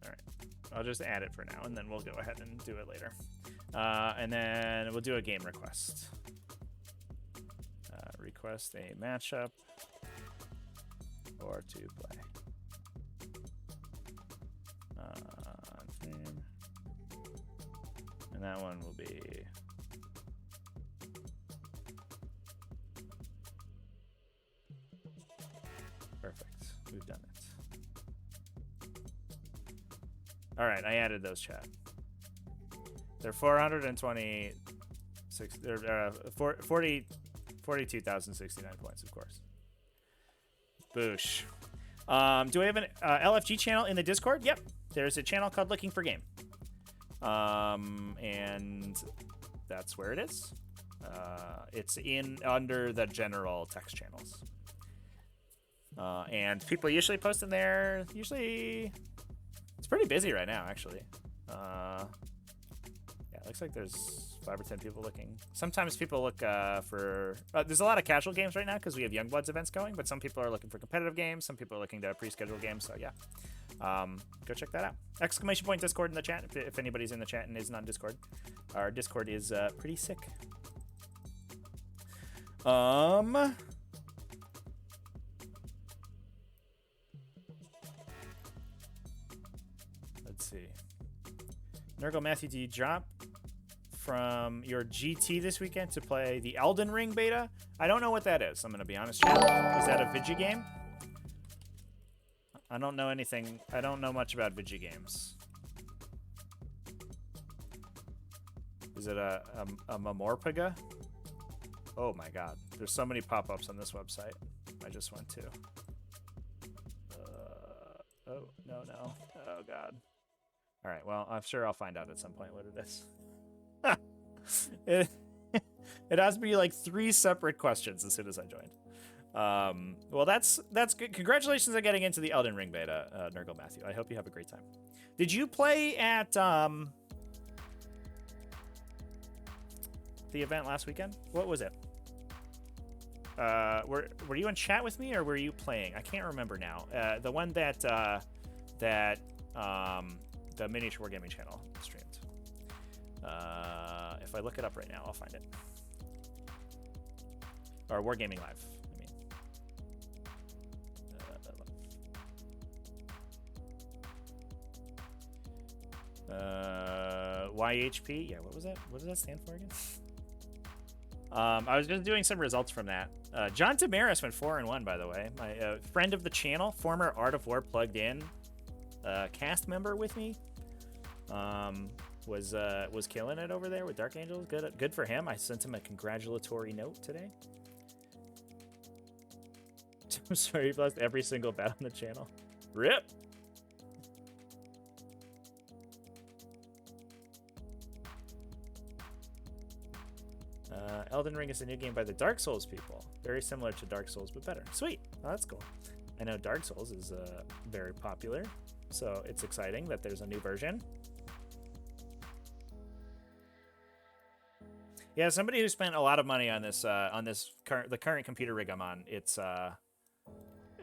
All right, I'll just add it for now, and then we'll go ahead and do it later. And then we'll do a game request. Request a matchup or to play. Theme. And that one will be perfect. We've done it. All right, I added those, chat. They're 426. They're 42,069 points, of course. Boosh. Do we have an LFG channel in the Discord? Yep. There's a channel called Looking for Game. And that's where it is. It's under the general text channels. And people usually post in there. Usually, it's pretty busy right now, actually. Yeah, it looks like there's 5 or 10 people looking. Sometimes people look for... there's a lot of casual games right now because we have Youngbloods events going, but some people are looking for competitive games. Some people are looking to pre-schedule games, so yeah. Go check that out. Exclamation point Discord in the chat if anybody's in the chat and isn't on Discord. Our Discord is pretty sick. Let's see. Nurgle Matthew, do you drop from your GT this weekend to play the Elden Ring beta? I don't know what that is. I'm going to be honest, chat. Is that a Vigi game? I don't know anything. I don't know much about Vigi games. Is it a Mamorpaga? Oh my god. There's so many pop-ups on this website. I just went to. Oh, no. Oh god. Alright, well, I'm sure I'll find out at some point what it is. It asked me like 3 separate questions as soon as I joined. Well, that's good. Congratulations on getting into the Elden Ring beta, Nurgle Matthew. I hope you have a great time. Did you play at the event last weekend? What was it? Were you in chat with me or were you playing? I can't remember now. The one that the Miniature Wargaming channel streamed. If I look it up right now, I'll find it. Or Wargaming Live. YHP. Yeah, what was that? What does that stand for again? I was just doing some results from that. John Tamaris went 4-1, by the way. My friend of the channel, former Art of War plugged in cast member with me. Was killing it over there with Dark Angels. Good for him. I sent him a congratulatory note today. I'm sorry, you've lost every single bet on the channel. RIP. Elden Ring is a new game by the Dark Souls people. Very similar to Dark Souls, but better. Sweet. Oh, that's cool. I know Dark Souls is very popular, so it's exciting that there's a new version. Yeah, somebody who spent a lot of money on this the current computer rig I'm on. It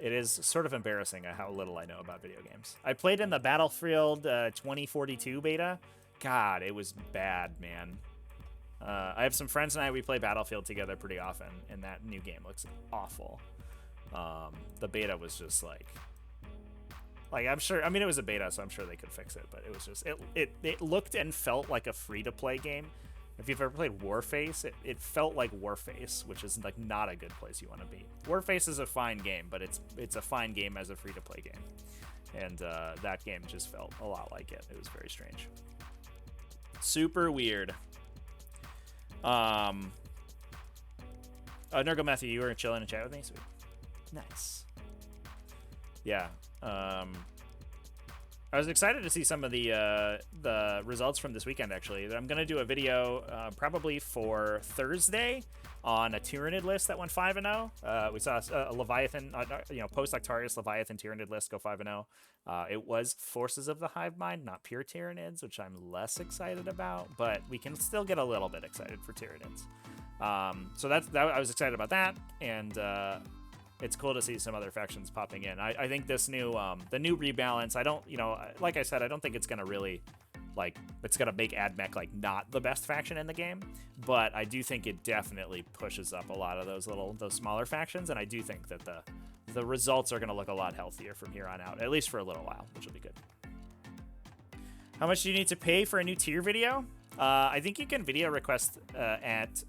is sort of embarrassing how little I know about video games. I played in the Battlefield 2042 beta. God, it was bad, man. I have some friends and we play Battlefield together pretty often, and that new game looks awful. The beta was just like I'm sure. I mean, it was a beta, so I'm sure they could fix it. But it was just it looked and felt like a free-to-play game. If you've ever played Warface, it felt like Warface, which is like not a good place you want to be. Warface is a fine game, but it's a fine game as a free-to-play game, and that game just felt a lot like it. It was very strange, super weird. Nurgle Matthew, you were chilling and chat with me? Sweet. Nice. Yeah. I was excited to see some of the results from this weekend. Actually, I'm gonna do a video probably for Thursday on a Tyranid list that went 5-0. We saw a Leviathan, post Octarius Leviathan Tyranid list go 5-0. It was Forces of the Hive Mind, not pure Tyranids, which I'm less excited about, but we can still get a little bit excited for Tyranids. So I was excited about that, and it's cool to see some other factions popping in. I think this new the new rebalance, I don't, like I said, I don't think it's gonna really it's gonna make AdMech not the best faction in the game, but I do think it definitely pushes up a lot of those smaller factions, and I do think that the results are gonna look a lot healthier from here on out, at least for a little while, which will be good. How much do you need to pay for a new tier video? I think you can video request at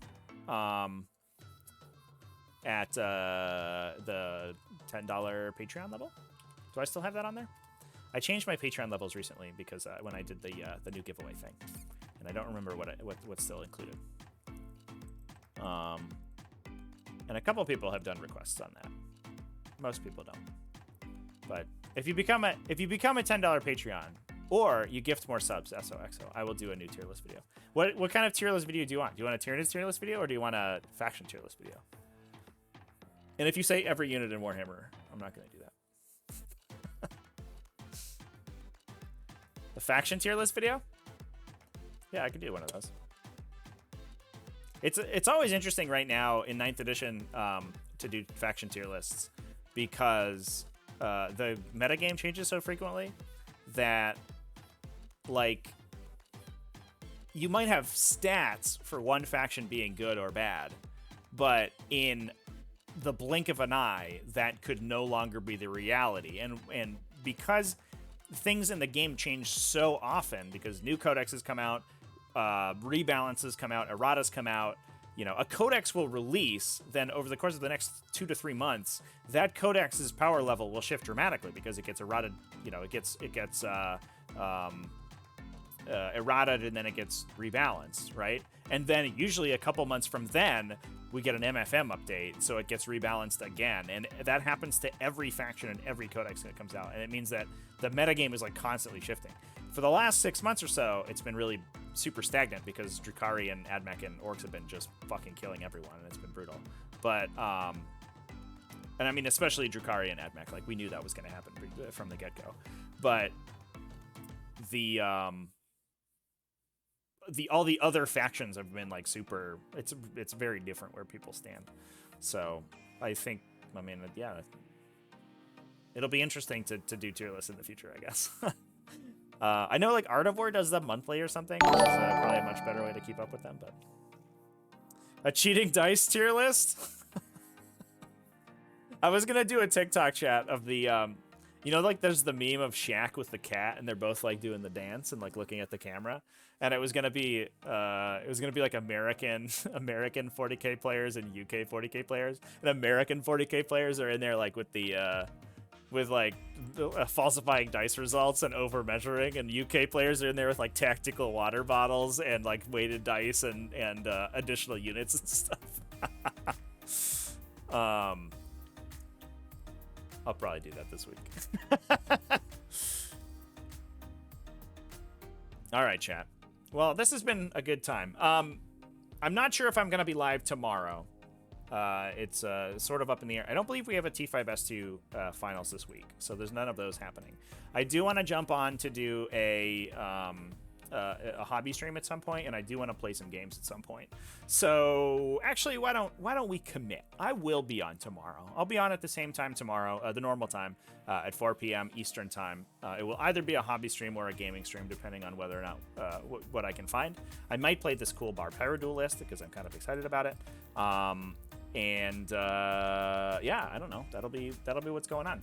the $10 Patreon level. Do I still have that on there? I changed my Patreon levels recently because when I did the new giveaway thing, and I don't remember what's still included. And a couple people have done requests on that. Most people don't. But if you become a $10 Patreon, or you gift more subs, SOXO, I will do a new tier list video. What kind of tier list video do you want? Do you want a Tyranids tier list video, or do you want a faction tier list video? And if you say every unit in Warhammer, I'm not going to do that. The faction tier list video? Yeah, I could do one of those. It's always interesting right now in 9th edition to do faction tier lists, because the metagame changes so frequently that you might have stats for one faction being good or bad, but in the blink of an eye, that could no longer be the reality. And because things in the game change so often, because new codexes come out, rebalances come out, erratas come out, a codex will release, then over the course of the next 2 to 3 months, that codex's power level will shift dramatically because it gets errated, it gets errated, and then it gets rebalanced, right? And then usually a couple months from then, we get an MFM update, so it gets rebalanced again. And that happens to every faction and every codex that comes out. And it means that the metagame is constantly shifting. For the last 6 months or so, it's been really super stagnant because Drukhari and AdMech and Orcs have been just fucking killing everyone, and it's been brutal. But, and I mean, especially Drukhari and AdMech, we knew that was going to happen from the get-go. But all the other factions have been super, it's very different where people stand. So I think, yeah, it'll be interesting to do tier lists in the future, I guess. I know Artivore does them monthly or something, which is probably a much better way to keep up with them, but a cheating dice tier list. I was gonna do a TikTok chat of the there's the meme of Shaq with the cat, and they're both doing the dance and looking at the camera, and it was gonna be American 40K players and UK 40K players, and American 40K players are in there with falsifying dice results and over measuring, and UK players are in there with tactical water bottles and weighted dice and additional units and stuff. I'll probably do that this week. All right, chat. Well, this has been a good time. I'm not sure if I'm going to be live tomorrow. It's sort of up in the air. I don't believe we have a T5S2 finals this week, so there's none of those happening. I do want to jump on to do a hobby stream at some point, and I do want to play some games at some point. So actually, why don't we commit? I will be on tomorrow. I'll be on at the same time tomorrow, the normal time, at 4 p.m. Eastern time. It will either be a hobby stream or a gaming stream, depending on whether or not what I can find. I might play this cool Bar Pyro Duelist because I'm kind of excited about it. Yeah, I don't know. That'll be what's going on.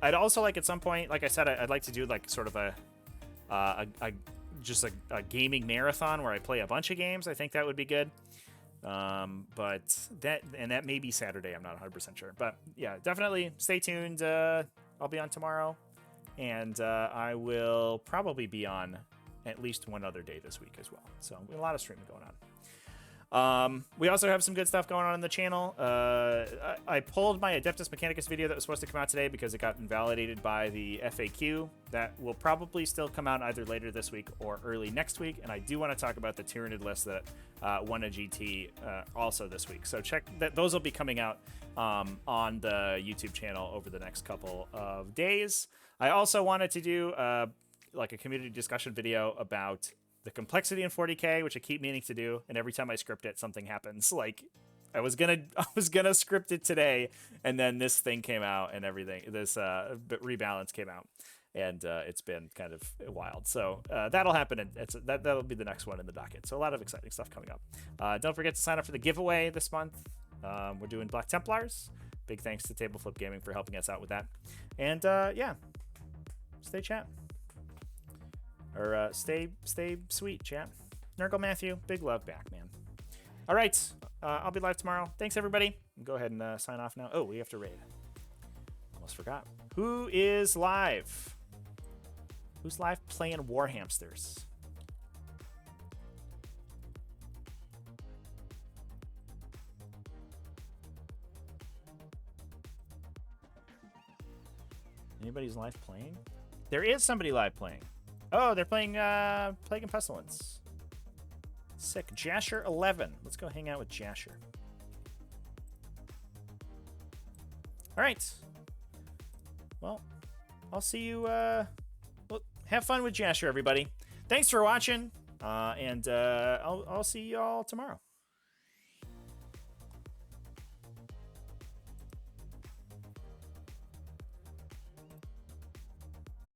I'd also at some point, like I said, I'd like to do sort of a gaming marathon where I play a bunch of games. I think that would be good. But that may be Saturday. I'm not 100% sure. But yeah, definitely stay tuned. I'll be on tomorrow, and I will probably be on at least one other day this week as well. So we have a lot of streaming going on. We also have some good stuff going on the channel. I pulled my Adeptus Mechanicus video that was supposed to come out today because it got invalidated by the FAQ. That will probably still come out either later this week or early next week. And I do want to talk about the Tyranid list that won a GT also this week. So check that; those will be coming out on the YouTube channel over the next couple of days. I also wanted to do like a community discussion video about the complexity in 40K, which I keep meaning to do, and every time I script it, something happens. Like I was gonna script it today, and then this thing came out, and everything. This rebalance came out, and it's been kind of wild. So that'll happen, and that'll be the next one in the docket. So a lot of exciting stuff coming up. Don't forget to sign up for the giveaway this month. We're doing Black Templars. Big thanks to Table Flip Gaming for helping us out with that. And yeah, stay chat. Or stay sweet, chat. Nurgle Matthew, big love back, man. All right, I'll be live tomorrow. Thanks, everybody. Go ahead and sign off now. Oh, we have to raid. Almost forgot. Who is live? Who's live playing War Hamsters? Anybody's live playing? There is somebody live playing. Oh, they're playing Plague and Pestilence. Sick. Jasher 11. Let's go hang out with Jasher. All right. Well, I'll see you. Well, have fun with Jasher, everybody. Thanks for watching, and I'll see you all tomorrow.